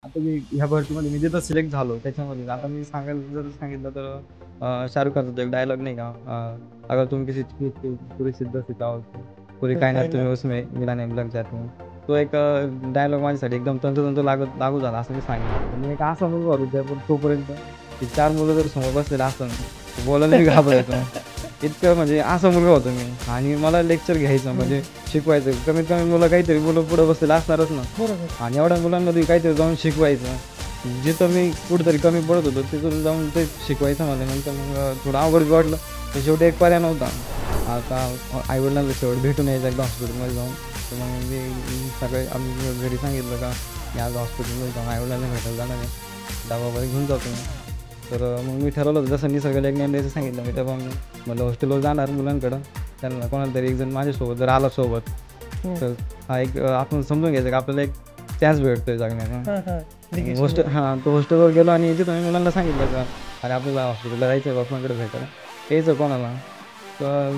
आता मी ह्या भरतीमध्ये मी जिथं सिलेक्ट झालो त्याच्यामध्ये आता मी सांगायला जर सांगितलं तर शाहरुख खानचा एक डायलॉग नाही का, अगर तुम किसी चीज़ की पूरी शिद्दत से चाहो तो पूरी कायनात तुम्हें उसमें मिलाने लग जाते हो. तो एक डायलॉग माझ्यासाठी एकदम तंतोतंत लागू झाला असं मी सांगेन. मी एक असा मुलगा होतो त्यापर्यंत तोपर्यंत की 4 मुलं जर समोर बसलेले असताना बोलायला मी घाबरायचो. इतकं म्हणजे असा मुलगा होतो मी आणि मला लेक्चर घ्यायचं म्हणजे शिकवायचं. कमीत कमी मुलं काहीतरी मुलं पुढं बसलेले असणारच ना. बरोबर. आणि एवढ्या मुलांमध्ये काहीतरी जाऊन शिकवायचं. जिथं मी कुठेतरी कमी पडत होतो तिथून जाऊन ते शिकवायचं मला. नंतर मग थोडं अवघड बी वाटलं. तर शेवटी एक पर्याय नव्हता. आता आई-वडिलांना शेवट भेटून यायचं एकदा हॉस्पिटलमध्ये जाऊन. तर मग मी सकाळी आम्ही घरी सांगितलं का मी आज हॉस्पिटलमध्ये जाऊन आई-वडिलांना भेटायला जाणार आहे. डबा वगैरे घेऊन जातो मी. तर मग मी ठरवलं होतं जसं निसर्गाला एक ज्ञान द्यायचं सांगितलं मी तेव्हा म्हणलं हॉस्टेलवर जाणार मुलांकडं. त्यांना कोणाला तरी एक जण माझ्यासोबत जर आला सोबत तर हा एक आपण समजून घ्यायचं की आपल्याला एक चान्स भेटतोय जगण्याचा. तो हॉस्टेलवर गेलो आणि तिथं मी मुलांना सांगितलं का अरे आपल्याला हॉस्पिटलला जायचं आहे बापमाकडे भेटायला. यायचं कोणाला? तर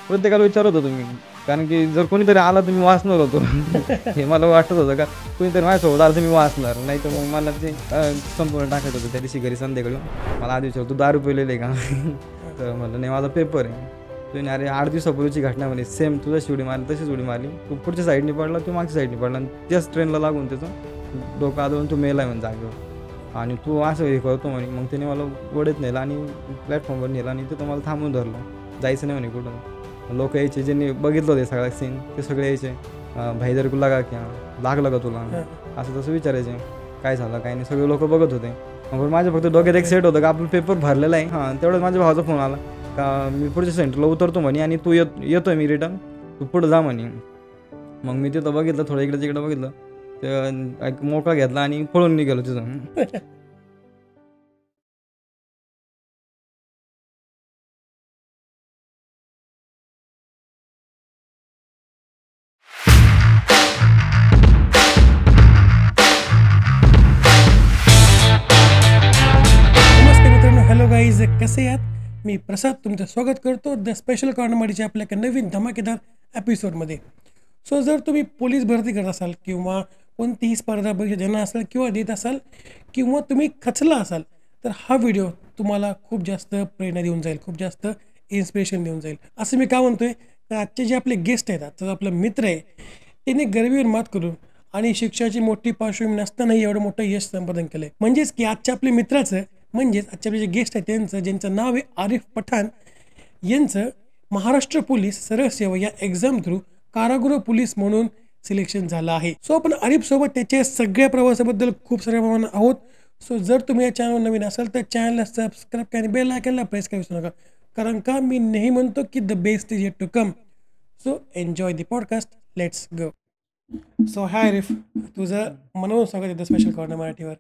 प्रत्येकाला विचारत होतो मी. कारण की जर कोणीतरी आला तर मी वाचणार होतो. हे मला वाटत होतं का कोणीतरी माझ्यासोबत आलं तर मी वाचणार. नाही तर मग मला ते संपूर्ण टाकायचं होतं. त्या दिवशी घरी संध्याकाळी मला आधी विचारलं, "तू दारू पिलेलं आहे का?" तर म्हणलं, "नाही माझा पेपर आहे." तुम्ही अरे 8 दिवसापूर्वीची घटना म्हणे सेम तू जशी उडी मारली तशीच उडी मारली. तू पुढच्या साईडने पडला, तू मागच्या साईडने पडला आणि त्याच ट्रेनला लागून त्याचं डोकं आदळून तू मेला आहे म्हणे जागेवर. आणि तू असं हे करतो म्हणे. मग त्याने मला वडीत नेलं आणि प्लॅटफॉर्मवर नेलं आणि तिथं मला थांबून धरलं. जायचं नाही म्हणे कुठं. लोक यायचे ज्यांनी बघितलं होते सगळा सीन ते सगळे यायचे. "भाई जर को लगा क्या? लागलं का तुला?" असं तसं विचारायचे. काय झालं काय नाही सगळे लोक बघत होते. मग माझ्या फक्त डोक्यात एक सेट होतं का आपलं पेपर भरलेला आहे. हां तेवढंच माझ्या भावाचा फोन आला का मी पुढच्या सेंटरला उतरतो म्हणे आणि तू येतोय मी रिटर्न तू पुढं जा म्हणे. मग मी तिथं बघितलं थोडं इकडे तिकडे बघितलं. तर एक मोका घेतला आणि पळून निघालो तिथं. नमस्ते मित्रांनो, हॅलो गाईज, कसे आहात? मी प्रसाद तुमचं स्वागत करतो द स्पेशल कॉर्नरमधीच्या आपल्या एका नवीन धमाकेदार एपिसोडमध्ये. सो जर तुम्ही पोलीस भरती करत असाल किंवा कोणतीही स्पर्धा परीक्षा देणार असाल किंवा देत असाल किंवा तुम्ही खचला असाल तर हा व्हिडिओ तुम्हाला खूप जास्त प्रेरणा देऊन जाईल, खूप जास्त इन्स्पिरेशन देऊन जाईल. असं मी का म्हणतोय तर आजचे जे आपले गेस्ट आहेत, आजचा जो आपला मित्र आहे त्याने गरिबीवर मात करून आणि शिक्षणाची मोठी पार्श्वभूमी नसतानाही एवढं मोठं यश संपादन केलंय. म्हणजेच की आजच्या आपल्या मित्राचं म्हणजेच आजचे आपले जे गेस्ट आहेत त्यांचं ज्यांचं नाव आहे आरिफ पठाण यांचं महाराष्ट्र पोलीस सरळ सेवा या एक्झाम थ्रू कारागृह पोलीस म्हणून सिलेक्शन झालं आहे. सो आपण आरिफ सोबत त्याच्या सगळ्या प्रवासाबद्दल खूप साऱ्या प्रमाणात आहोत. सो जर तुम्ही या चॅनलवर नवीन असाल तर चॅनलला सबस्क्राईब करा आणि बेल आयकॉनला प्रेस करू विसरू नका. कारण का मी नेहमी म्हणतो की the best is yet to come. So enjoy the podcast. Let's go. So hi Arif, तुझं मनवून स्वागत आहे स्पेशल कॉर्नर मराठीवर.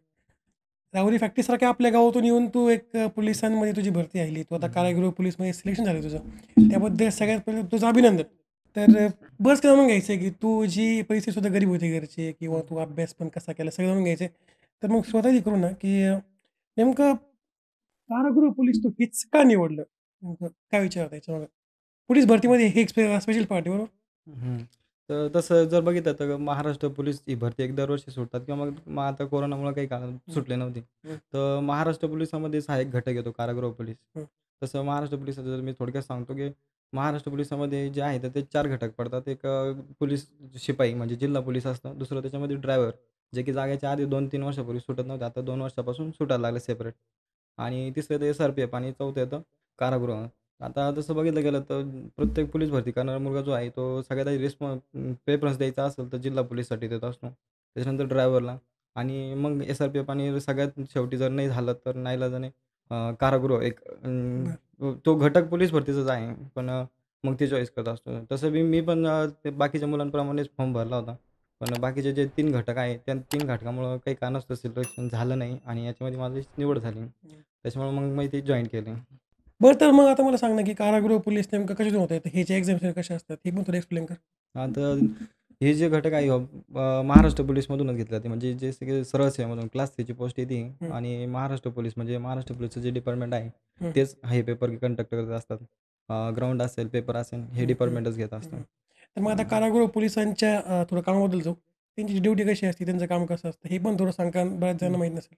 राहुरी फॅक्टरीसारख्या आपल्या गावातून येऊन तू एक पोलिसांमध्ये तुझी भरती आली, तू आता कारागृह पोलीसमध्ये सिलेक्शन झालं तुझं. त्याबद्दल सगळ्यात पहिले तुझं अभिनंदन. तर बस जाणून घ्यायचं आहे की तू जी परिस्थिती सुद्धा गरीब होती घरची किंवा तू अभ्यास पण कसा केला सगळं जाणून घ्यायचं आहे. तर मग स्वतःही करू ना की नेमकं कारागृह पोलीस तू हेच का निवडलं? नेमकं काय विचार होता याच्यामागं? पोलीस भरतीमध्ये हे एक स्पेशल पार्टी बरोबर? हं. तर तसं जर बघितलं तर महाराष्ट्र पोलीस ही भरती एक दरवर्षी सुटतात किंवा मग आता कोरोनामुळे काही कारण सुटले नव्हते. हं. तर महाराष्ट्र पोलिसामध्येच हा एक घटक येतो कारागृह पोलीस. हं. तसं महाराष्ट्र पोलिसाचं जर मी थोडक्यात सांगतो की महाराष्ट्र पोलिसामध्ये जे आहे तर ते 4 घटक पडतात. एक पोलीस शिपाई म्हणजे जिल्हा पोलीस असतं. दुसरं त्याच्यामध्ये ड्रायव्हर जे की जागायच्या आधी 2-3 वर्षापूर्वी सुटत नव्हते. आता 2 वर्षापासून सुटायला लागले सेपरेट. आणि तिसरं ते एस-आर-पी-एफ आणि चौथं येतं कारागृह. आता तसं बघितलं गेलं तर प्रत्येक पोलीस भरती करणारा मुलगा जो आहे तो सगळ्यात आधी प्रेफरन्स द्यायचा असेल तर जिल्हा पोलीससाठी देत असतो. त्याच्यानंतर ड्रायव्हरला आणि मग एस-आर-पी-एफ आणि सगळ्यात शेवटी जर नाही झालं तर नाईलाजाने कारागृह एक तो घटक पोलीस भरतीचाच आहे. पण मग ते चॉईस करत असतो. तसं मी पण ते बाकीच्या मुलांप्रमाणेच फॉर्म भरला होता. पण बाकीचे जे 3 घटक आहेत त्या 3 घटकामुळं काही कारणास्तव सिलेक्शन झालं नाही आणि याच्यामध्ये माझी निवड झाली. त्याच्यामुळे मग मी ते जॉइन केले. बरं, तर मग आता मला सांग ना, की कारागृह पोलीस नेमकं कशातून होत आहे? तर ह्याचे एक्झाम्स कशा असतात? हे पण थोडं एक्सप्लेन कर. आता हे जे घटक आहे महाराष्ट्र पोलीसमधूनच घेतले जाते. म्हणजे जे सगळे सरळ सेवेमधून क्लास 3ची पोस्ट येते हं. आणि महाराष्ट्र पोलीस म्हणजे महाराष्ट्र पोलीसचं जे डिपार्टमेंट आहे हं. तेच हे पेपर कंडक्ट करत असतात. ग्राउंड असेल, पेपर असेल हे हं. हं. डिपार्टमेंटच घेत हं. असतं. तर मग आता कारागृह पोलिसांच्या थोडं कामाबद्दल जाऊ. त्यांची ड्युटी कशी असते, त्यांचं काम कसं असतं, हे पण थोडं सांगा, बऱ्याच जणांना माहीत नसेल.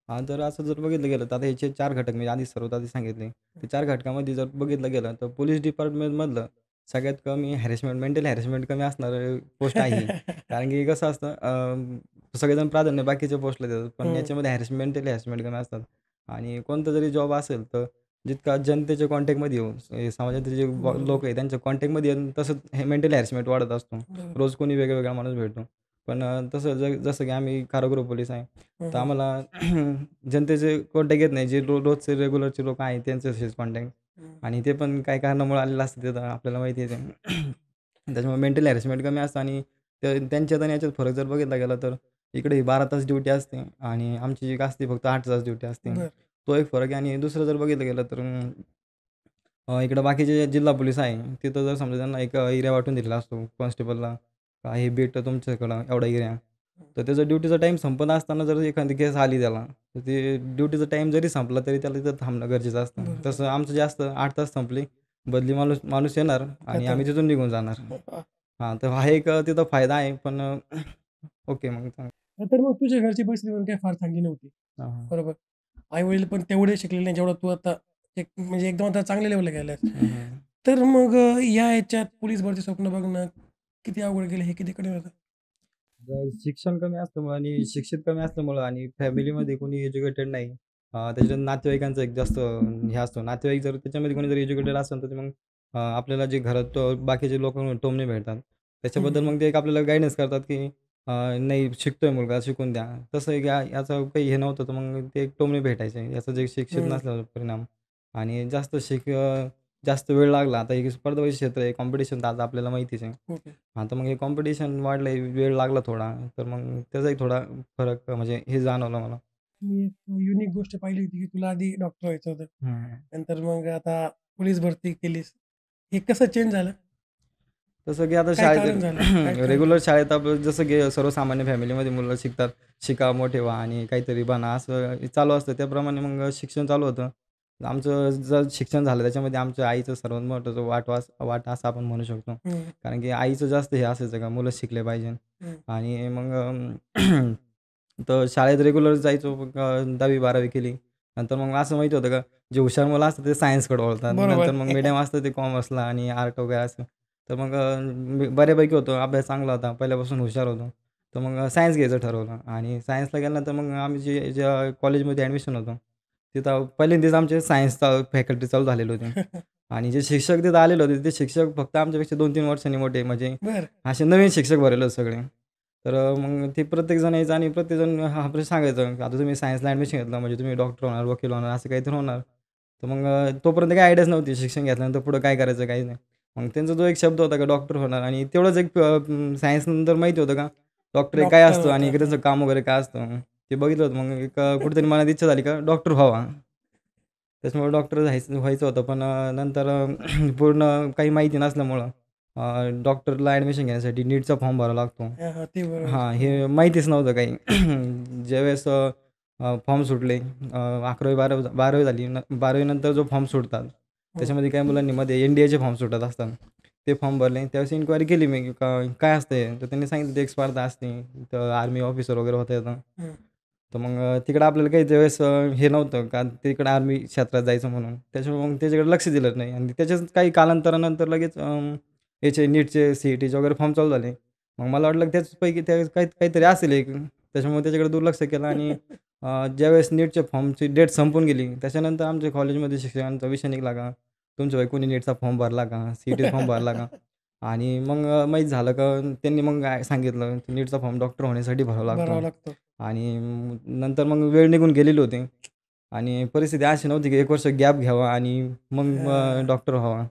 हां, तर असं जर बघितलं गेलं तर आता ह्याचे 4 घटक मी आधी सर्वात आधी सांगितले. ते 4 घटकामध्ये जर बघितलं गेलं तर पोलीस डिपार्टमेंटमधलं सगळ्यात कमी हॅरेसमेंट, मेंटल हॅरेसमेंट कमी असणारं पोस्ट आहे ही. कारण की कसं असतं सगळेजण प्राधान्य बाकीच्या पोस्टला देतात. पण हं, याच्यामध्ये मेंटल हॅरेसमेंट कमी असतात. आणि कोणता जरी जॉब असेल तर जितका जनतेच्या कॉन्टॅक्टमध्ये येऊन समाजातील जे बरोबर. लोक आहे त्यांच्या कॉन्टॅक्टमध्ये येऊन तसं हे मेंटल हॅरेसमेंट वाढत असतो. बरोबर. रोज कोणी वेगळा माणूस भेटतो. पण तसं जसं की आम्ही कारागृह पोलीस आहे. हं, तर हं. आम्हाला जनतेचे कॉन्टॅक्ट येत नाही. जे रोजचे रेग्युलरचे लोक आहेत त्यांच्याशीच कॉन्टॅक्ट हं. आणि ते पण काही कारणामुळे आलेलं असतं ते तर आपल्याला माहिती आहे ते. त्याच्यामुळे मेंटल हॅरेसमेंट कमी असतं आणि त्यांच्यात आणि याच्यात फरक जर बघितला गेला तर इकडे ही 12 तास ड्युटी असते आणि आमची जी असते फक्त 8 तास ड्युटी असते. बरं. तो एक फरक आहे आणि दुसरं जर बघितलं गेलं तर इकडं बाकीचे जे जिल्हा पोलीस आहे, तिथं जर समजा त्यांना एक एरिया वाटून दिलेला असतो कॉन्स्टेबलला, का हे बेट तुमच्याकडं एवढा एरिया. तर त्याचा ड्युटीचा टाईम संपत असताना जर एखादी केस आली त्याला, तर ते ड्युटीचा टाईम जरी संपला तरी त्याला तिथं थांबणं गरजेचं असतं. बरोबर. तसं आमचं जास्त 8 तास संपले, बदली माणूस माणूस येणार आणि खतम. आम्ही तिथून निघून जाणार. हां, तर हा एक तिथं फायदा आहे. पण ओके मग चांगलं. तर मग तुझ्या घरची परिस्थिती पण काही फार चांगली नव्हती. हां, हां. बरोबर. आई-वडील पण तेवढे शिकलेले नाही जेवढं तू आता एक म्हणजे एकदम आता चांगल्या लेव्हलला गेलायस. हं, हं. तर मग या ह्याच्यात पोलीस भरती स्वप्न बघणं किती अवघड गेलं, हे किती कठीण होतं? तर शिक्षण कमी असल्यामुळं आणि शिक्षित कमी असल्यामुळं आणि फॅमिलीमध्ये कोणी एज्युकेटेड नाही. त्याच्यात नातेवाईकांचा एक जास्त हे असतो. नातेवाईक जर त्याच्यामध्ये कोणी जर एज्युकेटेड असेल तर मग आपल्याला जे घरात बाकीचे लोकं टोमणे भेटतात. हं, त्याच्याबद्दल हं. मग ते एक आपल्याला गाईडन्स करतात, की नाही शिकतोय मुलगा शिकून द्या. तसं एक याचं काही हे नव्हतं तर मग ते एक टोमणे भेटायचे. याचं जे शिक्षित हं. नसल्याचा परिणाम आणि जास्त वेळ लागला. आता एक स्पर्धा परीक्षा क्षेत्र आहे, कॉम्पिटिशन तर आता आपल्याला माहितीच आहे. खूप आहे. हां, तर मग हे कॉम्पिटिशन वाढलंय, वेळ लागला थोडा, तर मग त्याचाही थोडा फरक म्हणजे हे जाणवलं मला. मी एक युनिक गोष्ट पाहिली होती, की तुला आधी डॉक्टर व्हायचं होतं. हं. नंतर मग आता पोलीस भरती केलीस. हे कसं चेंज झालं? तसं की आता काय शाळेत कारण झालं? काय काय रेग्युलर केलं? शाळेत आपलं जसं की सर्वसामान्य फॅमिलीमध्ये मुलं शिकतात, शिका, मोठे व्हा आणि काहीतरी बना असं चालू असतं. त्याप्रमाणे मग शिक्षण चालू होतं. आमचं जर शिक्षण झालं त्याच्यामध्ये आमच्या आईचं सर्वात मोठा जो वाटा असं आपण म्हणू शकतो. हं, कारण की आईचं जास्त हे असायचं का मुलं शिकले पाहिजे हं. आणि मग तर शाळेत रेग्युलर जायचो. मग 10वी-12वी केली. नंतर मग असं माहिती होतं का जे हुशार मुलं असतात ते सायन्सकडे वळतात. बरोबर. नंतर मग मीडियम असतं ते कॉमर्सला आणि आर्ट वगैरे असं. तर मग मी बऱ्यापैकी होतो. अभ्यास चांगला होता. पहिल्यापासून हुशार होतो. तर मग सायन्स घ्यायचं ठरवलं आणि सायन्सला गेल्यानंतर मग आम्ही ज्या कॉलेजमध्ये ॲडमिशन होतो, तिथं पहिल्यांदाच आमचे सायन्सचा फॅकल्टी चालू झालेली होती आणि जे शिक्षक तिथं आलेले होते, ते शिक्षक फक्त आमच्यापेक्षा 2-3 वर्षांनी मोठे म्हणजे बरं. असे नवीन शिक्षक भरलेले होते सगळे. तर मग ते प्रत्येकजण यायचं आणि प्रत्येकजण हां, आपलं सांगायचं, की आता तुम्ही सायन्सला ॲडमिशन घेतलं म्हणजे तुम्ही डॉक्टर होणार, वकील होणार असं काहीतरी होणार. तर मग तोपर्यंत काही आयडियाच नव्हती शिक्षण घेतल्यानंतर पुढं काय करायचं काही नाही. मग त्यांचा जो एक शब्द होता का डॉक्टर होणार आणि तेवढंच एक सायन्स नंतर माहिती होतं का डॉक्टर काय डॉक्टर असतं आणि होता. त्याचं हां. काम वगैरे काय असतं. ते बघितलं होतं मग एक कुठेतरी मनात इच्छा झाली का डॉक्टर व्हावा. त्याच्यामुळे डॉक्टर व्हायचं होतं पण नंतर पूर्ण काही माहिती नसल्यामुळं डॉक्टरला ॲडमिशन घेण्यासाठी नीटचा फॉर्म भरावा लागतो. हां, हां. ते बरोबर. हां, हं. हे माहितीच नव्हतं काही. ज्यावेळेस फॉर्म सुटले 11वी-12वी झाली 12वी नंतर जो फॉर्म सुटतात, हं. त्याच्यामध्ये काही मुलांनी मध्ये एन-डी-एचे फॉर्म सुटत असतात. ते फॉर्म भरले. त्यावेळेस इन्क्वायरी केली मी की काय असतं हे? तर त्यांनी सांगितलं ते एक स्पर्धा असते. तर आर्मी ऑफिसर वगैरे होता येतं. हं. तर मग तिकडं आपल्याला काही त्यावेळेस हे नव्हतं का तिकडं आर्मी क्षेत्रात जायचं म्हणून. त्याच्यामुळे मग त्याच्याकडे लक्ष दिलं नाही आणि त्याच्याच काही कालांतरानंतर लगेच याचे नीटचे, सी-ई-टीचे वगैरे फॉर्म चालू झाले. मग मला वाटलं त्याचपैकी त्या काहीतरी असेल एक. त्याच्यामुळे त्याच्याकडे दुर्लक्ष केलं आणि ज्यावेळेस नीटच्या फॉर्मची डेट संपून गेली, त्याच्यानंतर आमच्या कॉलेजमध्ये शिक्षकांचा विषय निघाला का, तुमच्या कोणी नीटचा फॉर्म भरला का? सी-ई-टीचा फॉर्म भरला का? आणि मग माहीत झालं का त्यांनी मग काय सांगितलं, नीटचा फॉर्म डॉक्टर होण्यासाठी भरावा लागतो. भरावा लागतो. आणि नंतर मग वेळ निघून गेलेली होती आणि परिस्थिती अशी नव्हती की 1 वर्ष गॅप घ्यावा आणि मग हां. डॉक्टर व्हावा.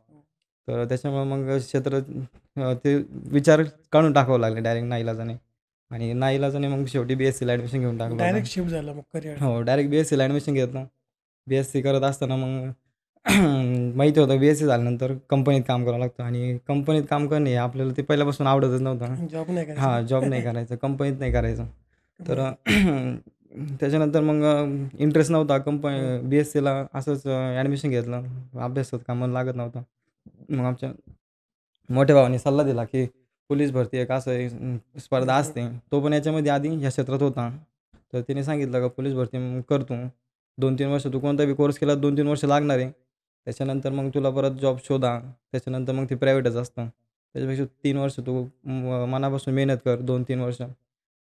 तर त्याच्यामुळे मग क्षेत्र ते विचार काढून टाकावं लागले डायरेक्ट नाईलाजाने आणि नाईलाजाने मग शेवटी बी-एस-सीला ॲडमिशन घेऊन टाकलं होतं. डायरेक्ट शिफ्ट झालं मग करिअर. हो, डायरेक्ट बी-एस-सीला ॲडमिशन घेतलं. बी-एस-सी करत असताना मग माहिती होतं बी-एस-सी झाल्यानंतर कंपनीत काम करावं लागतं आणि कंपनीत काम करणे हे आपल्याला ते पहिल्यापासून आवडतच नव्हतं. जॉब नाही करायचा हां, जॉब नाही का? करायचं, कंपनीत नाही करायचं. तर बरं. त्याच्यानंतर मग इंटरेस्ट नव्हता हं. बी-एस-सीला असंच ॲडमिशन घेतलं. अभ्यासात का मन लागत नव्हतं. मग आमच्या मोठ्या भावाने सल्ला दिला, की पोलीस भरती एक असं स्पर्धा असते, तो पण याच्यामध्ये आधी ह्या क्षेत्रात होता. तर त्याने सांगितलं का पोलीस भरती कर तू. 2-3 वर्ष तू कोणता बी कोर्स केला 2-3 वर्ष लागणार आहे. त्याच्यानंतर मग तुला परत जॉब शोधा. त्याच्यानंतर मग ते प्रायव्हेटच असतं. त्याच्यापेक्षा 3 वर्ष तू मनापासून मेहनत कर. 2-3 वर्ष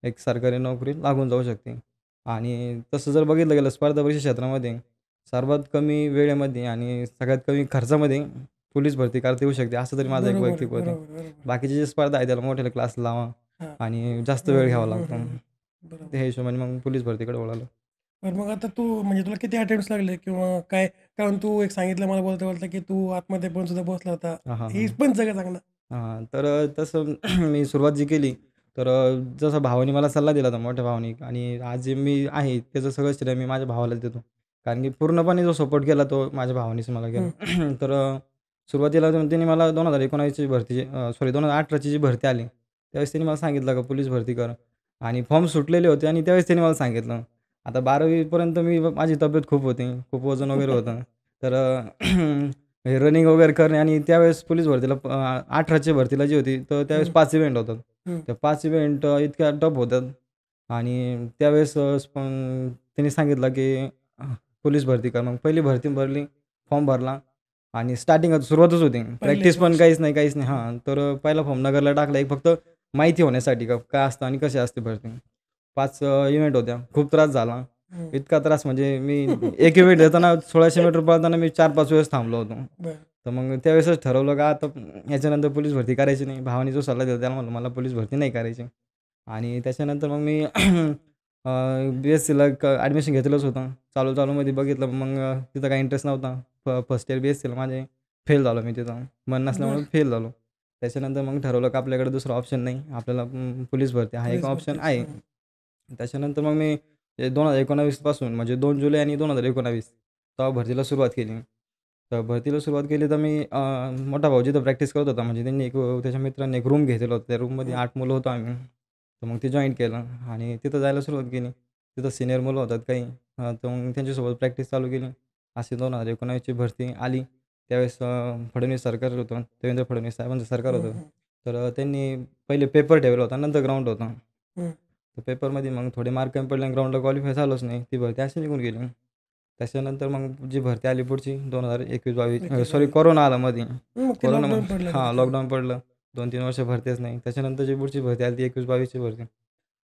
एक सरकारी नोकरी लागून जाऊ शकते. आणि तसं जर बघितलं गेलं स्पर्धा परीक्षा क्षेत्रामध्ये सर्वात कमी वेळेमध्ये आणि सगळ्यात कमी खर्चामध्ये पोलीस भरती करता येऊ शकते, असं तरी माझं एक बरोबर वैयक्तिक मत आहे. बरोबर बरोबर. बाकीची जी स्पर्धा आहे त्याला मोठ्याला क्लास लावा हां. आणि जास्त वेळ घ्यावा लागतो. बरोबर. त्या हिशोबाने मग पोलीस भरतीकडे वळालो. बरं मग आता तू म्हणजे तुला किती अटेम्प्ट्स लागले किंवा काय? कारण तू एक सांगितलं मला बोलता की तू आतमध्ये पण सुद्धा बसला होता. हां, हां, हे हां. पण सगळं सांग ना? हां, तर तसं मी सुरुवात जी केली, तर जसं भावाने मला सल्ला दिला होता, मोठ्या भावाने आणि आज जे मी आहे त्याचं सगळं श्रेय मी माझ्या भावालाच देतो. कारण की पूर्णपणे जो सपोर्ट केला तो माझ्या भावानेच मला केला. हं. तर सुरुवातीला त्यांनी मला 2019ची भरतीची 2018ची जी भरती आली, त्यावेळेस त्यांनी मला सांगितलं का पोलीस भरती कर आणि फॉर्म सुटलेले होते आणि त्यावेळेस त्यांनी मला सांगितलं. आता 12वी माझी तब्येत खूप होती, खूप वजन वगैरे होतं. तर हे रनिंग वगैरे करणे आणि त्यावेळेस पोलीस भरतीला 18च्या भरतीला जी होती, तर त्यावेळेस हं. 5 इव्हेंट होतात. हं. त्या 5 इव्हेंट इतक्या टफ होतात आणि त्यावेळेस पण त्यांनी सांगितलं की पोलीस भरती कर. मग पहिली भरती भरली, फॉर्म भरला आणि सुरुवातच होती. पहिलेच प्रॅक्टिस पण वर्ष. काहीच नाही. हां, तर पहिला फॉर्म नगरला टाकला. एक फक्त माहिती होण्यासाठी का काय असतं आणि कशी असते भरती. 5 इव्हेंट होत्या. खूप त्रास झाला. हं. इतका त्रास म्हणजे मी एक इव्हेंट देताना 1600 मीटर पळताना मी 4-5 वेळेस थांबलो होतो. बरं. तर मग त्यावेळेसच ठरवलं का आता ह्याच्यानंतर पोलीस भरती करायची नाही. भावाने जो सल्ला दिला त्याला म्हणलं मला पोलीस भरती नाही करायची. आणि त्याच्यानंतर मग मी बी-एस-सीला ॲडमिशन घेतलंच होतं. चालूमध्ये बघितलं मग तिथं काही इंटरेस्ट नव्हता. फर्स्ट इयर बी-एस-सीला माझे फेल झालो मी तिथं. मन नसल्यामुळे बरं. फेल झालो. त्याच्यानंतर मग ठरवलं की आपल्याकडे दुसरा ऑप्शन नाही. आपल्याला पोलीस भरती हा एक पोलीस ऑप्शन भरतीच. आहे. हं. त्याच्यानंतर मग मी 2019 पासून म्हणजे 2 जुलै आणि 2019 तेव्हा भरतीला सुरुवात केली. तर भरतीला सुरुवात केली तर मी मोठा भाऊ जिथं प्रॅक्टिस करत होता म्हणजे त्यांनी त्याच्या मित्रांनी एक रूम घेतलेला होता. त्या रूममध्ये हं. 8 मुलं होतो आम्ही. तर मग ते जॉइन केलं आणि तिथं जायला सुरुवात केली. तिथं सिनियर मुलं होतात काही. तर मग त्यांच्यासोबत प्रॅक्टिस चालू केली. अशी 2019ची भरती आली. त्यावेळेस फडणवीस सरकार होतं. देवेंद्र फडणवीस साहेबांचं सरकार हं. होतं. हं. तर त्यांनी पहिले पेपर ठेवला होता, नंतर ग्राउंड होता. हं. तर पेपरमध्ये मग थोडे मार्क कमी पडले आणि ग्राउंडला क्वालिफाय झालोच नाही. ती भरती अशी निघून गेली. त्याच्यानंतर मग जी भरती आली पुढची 2021-22 सॉरी 21-22. कोरोना आला मध्ये. मग ते कोरोनामध्ये लॉकडाऊन पडलं हां, नंतर. लॉकडाऊन पडलं. 2-3 वर्ष भरतीच नाही. त्याच्यानंतर जी पुढची भरती आली ती 21-22ची भरती.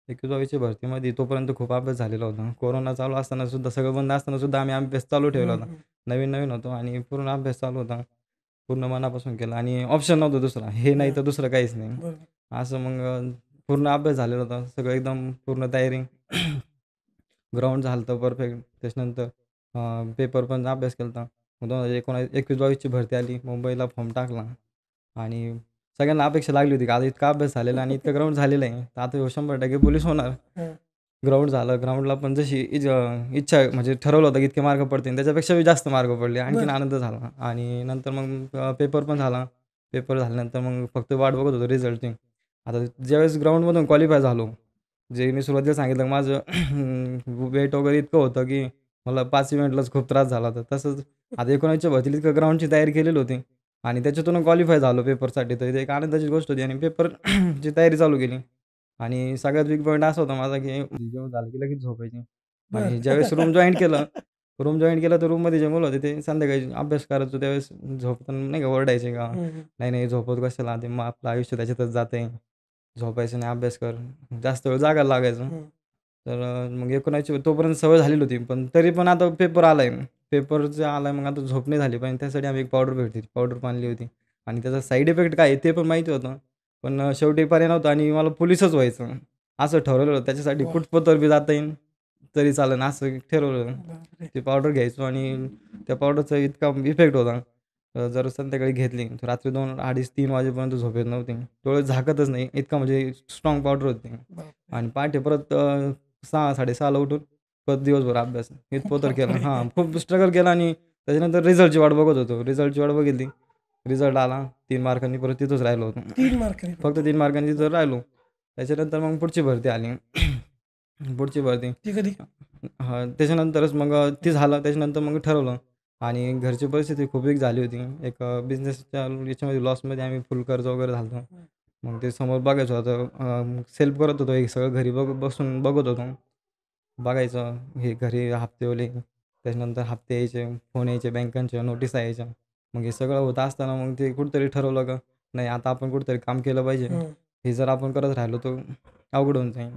21-22ची भरतीमध्ये तोपर्यंत खूप अभ्यास झालेला होता. कोरोना चालू असताना सुद्धा सगळं बंद असताना सुद्धा आम्ही अभ्यास चालू ठेवला हं. होता. हं. नवीन-नवीन होतो आणि पूर्ण अभ्यास चालू होता. पूर्ण मनापासून केला आणि ऑप्शन नव्हतं दुसरा. हे नाही हां. तर दुसरं काहीच नाही. बरोबर. असं मग पूर्ण अभ्यास झालेला होता. सगळं एकदम पूर्ण तयारी. ग्राउंड झालं होतं परफेक्ट. त्याच्यानंतर पेपर पण अभ्यास केला होता. मग 21-22ची भरती आली. मुंबईला फॉर्म टाकला आणि सगळ्यांना अपेक्षा लागली होती की आता इतका अभ्यास झालेला आणि इतकं ग्राउंड झालेलं आहे, तर आता ह्यो 100% पोलीस होणार. हां. ग्राउंड झालं. ग्राउंडला पण जशी इच्छा म्हणजे ठरवलं होतं की इतके मार्क पडतील. त्याच्यापेक्षा जास्त मार्क पडले. आणखीन बरं. आनंद झाला आणि नंतर मग पेपर पण झाला. पेपर झाल्यानंतर मग फक्त वाट बघत होतो रिझल्टची. आता ज्यावेळेस ग्राउंडमधून क्वालिफाय झालो, जे मी सुरुवातीला सांगितलं माझं वेट वगैरे इतकं होतं की मला 5 इव्हेंटलाच खूप त्रास झाला होता. तसंच आता 19च्या भरतीला इतकं ग्राउंडची तयारी केलेली होती आणि त्याच्यातून क्वालिफाय झालो पेपरसाठी. तर एक आनंदाची गोष्ट होती आणि पेपरची तयारी चालू केली. आणि सगळ्यात बिग पॉईंट असा होता माझा, की जेवण झालं की लगेच झोपायची. आणि बरं. ज्यावेळेस रूम जॉइन केलं तर रूममध्ये जे मुलं होते ते संध्याकाळी अभ्यास करायचो त्यावेळेस झोपताना नाही का ओरडायचे का, हं. हं. "नाही, नाही झोपत कशाला? ते मग आपलं आयुष्य त्याच्यातच जातंय. झोपायचं नाही, अभ्यास कर." जास्त वेळ जागायला लागायचं. हं. तर मग 19ची तोपर्यंत सवय झालेली होती. पण तरी पण आता पेपर आलाय. पेपरचा आलाय मग आता झोप नाही झाली पाहिजे. त्यासाठी आम्ही एक पावडर भेटते. पावडर पण आणली होती आणि त्याचा साईड इफेक्ट काय आहे ते पण माहिती होतं. पण शेवटी पर्याय नव्हता आणि मला पोलिसच व्हायचं. असं ठरवलेलं होतं. त्याच्यासाठी वाह! कुठपतर बी जाता येईल तरी चालेल असं ठरवलं. बापरे! ते पावडर घ्यायचो आणि त्या पावडरचा इतका इफेक्ट होता. जर संध्याकाळी घेतली तर रात्री 2, 2:30, 3 वाजेपर्यंत झोप येत नव्हती. डोळे झाकतच नाही. इतका म्हणजे स्ट्राँग पावडर होती ती. बापरे! आणि पहाटे परत 6, 6:30ला उठून परत दिवसभर अभ्यास. इथपर्यंत केला. बापरे! हां, खूप स्ट्रगल केला आणि त्याच्यानंतर रिझल्टची वाट बघत होतो. रिझल्टची वाट बघितली. रिझल्ट आला. 3 मार्कांनी परत तिथंच राहिलो होतो. 3 मार्कांनी फक्त फक्त. 3 मार्कांनी तिथं राहिलो. त्याच्यानंतर मग पुढची भरती आली. पुढची भरती ती कधी? हां, त्याच्यानंतरच मग ते झालं. त्याच्यानंतर मग ठरवलं आणि घरची परिस्थिती खूप वीक झाली होती. एक बिझनेसच्या याच्यामध्ये लॉसमध्ये आम्ही फुल कर्ज वगैरे झालं होतं. मग ते समोर बघायचो आता सेल्फ करत होतो, हे सगळं घरी बसून बघत होतो. बघायचं हे घरी हप्तेवाले, त्याच्यानंतर हप्ते यायचे, फोन यायचे बँकांच्या, नोटिसा यायच्या. मग हे सगळं होत असताना मग ते कुठेतरी ठरवलं का नाही आता आपण कुठेतरी काम केलं पाहिजे. हं. हे जर आपण करत राहिलो तर अवघड होऊन जाईल.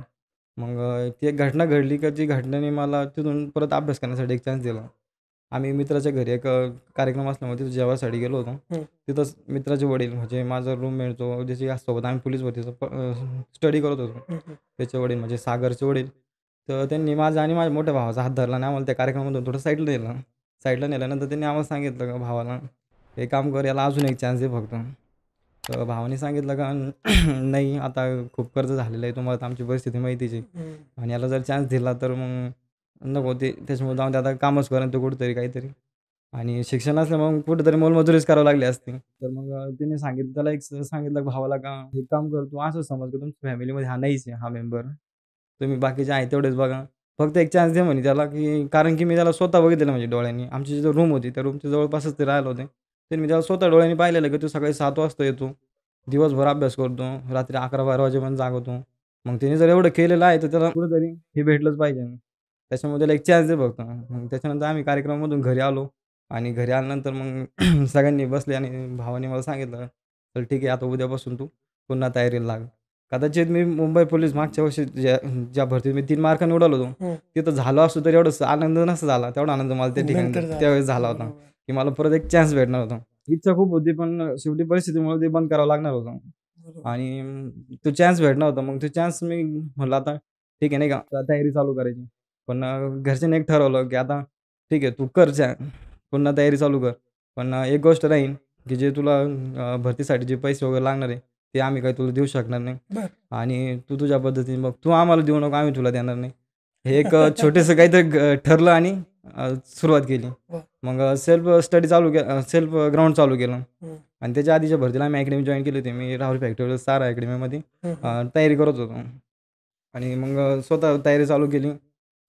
मग ती एक घटना घडली का जी घटनेने मला तिथून परत अभ्यास करण्यासाठी एक चान्स दिला. आम्ही मित्राच्या घरी एक कार्यक्रम असल्यामुळे तिथं जेवायसाठी गेलो होतो. हं. तिथंच मित्राचे वडील म्हणजे माझा रूममेट जो ज्याची सोबत आम्ही पोलीस भरतीचं स्टडी करत होतो. हं, हं. त्याचे वडील म्हणजे सागरचे वडील. तर त्यांनी माझा आणि माझ्या मोठ्या भावाचा हात धरला आणि आम्हाला त्या कार्यक्रमामधून थोडं साईडला नेलं. साईडला नेल्यानंतर त्यांनी आम्हाला सांगितलं का भावाला, "हे काम कर, याला अजून एक चान्स दे फक्त." तर भावाने सांगितलं का "नाही, आता खूप कर्ज झालेलं आहे, तुम्हाला तर आमची परिस्थिती माहितीच आहे हं. आणि याला जर चान्स दिला तर मग नको ते त्याच्यामुळे जाऊन ते आता कामच करेन तो कुठेतरी काहीतरी आणि शिक्षण असल्यामुळे मग कुठेतरी मोलमजुरीच करावी लागली असती." तर मग तिने सांगितलं त्याला सांगितलं भावाला का "एक काम कर, तू असं समज की तुमच्या फॅमिलीमध्ये हा नाहीच आहे हा मेंबर. तुम्ही बाकीचे आहे तेवढेच बघा. फक्त एक चान्स दे" म्हणे त्याला, की कारण की मी त्याला स्वतः बघितलेलं म्हणजे डोळ्यांनी. आमची जी रूम होती त्या रूमच्या जवळपासच ते राहिलं होते. तर मी त्याला स्वतः डोळ्यांनी पाहिलेलं की तो सकाळी 7 वाजता येतो. दिवसभर अभ्यास करतो. रात्री 11-12 वाजेपर्यंत जागवतो. मग त्याने जर एवढं केलेलं आहे तर त्याला कुठेतरी हे भेटलंच पाहिजे. त्याच्यामुळे त्याला एक चान्स दे फक्त. मग त्याच्यानंतर आम्ही कार्यक्रमामधून घरी आलो आणि घरी आल्यानंतर मग सगळ्यांनी बसले आणि भावाने मला सांगितलं, "चल ठीक आहे आता उद्यापासून तू पुन्हा तयारीला लाग." कदाचित मी मुंबई पोलीस मागच्या वर्षी ज्या ज्या भरतीत मी 3 मार्कांनी उडालो होतो. हं. तिथं झालो असतो तर एवढं आनंद नसता झाला. तेवढा आनंद मला त्या ठिकाणी नंतर झालं. त्यावेळेस झाला होता, बरोबर. की मला परत एक चान्स भेटणार होता. इच्छा खूप होती पण शेवटी परिस्थितीमुळे ते बंद करावं लागणार होतं. बरोबर. आणि तो चान्स भेटणार होता. मग तो चान्स मी म्हटलं आता ठीक आहे नाही का, आता तयारी चालू करायची. पण घरच्यांनी एक ठरवलं, की आता ठीक आहे तू कर पुन्हा तयारी चालू कर. पण एक गोष्ट राहील, की जे तुला भरतीसाठी जे पैसे वगैरे लागणार आहे, ते आम्ही काही तुला देऊ शकणार नाही. बरं. आणि तू तुझ्या पद्धतीने बघ. तू आम्हाला देऊ नको, आम्ही तुला देणार नाही. हे एक छोटंसं काहीतरी ठरलं आणि सुरुवात केली. वाह! मग सेल्फ स्टडी सेल्फ ग्राउंड चालू केलं. हं. आणि त्याच्या आधीच्या भरतीला आम्ही अकॅडमी जॉइन केली होती. मी राहुल फॅक्टरीवर सारा अकॅडमीमध्ये हं, हं. तयारी करत होतो. आणि मग स्वतः तयारी चालू केली.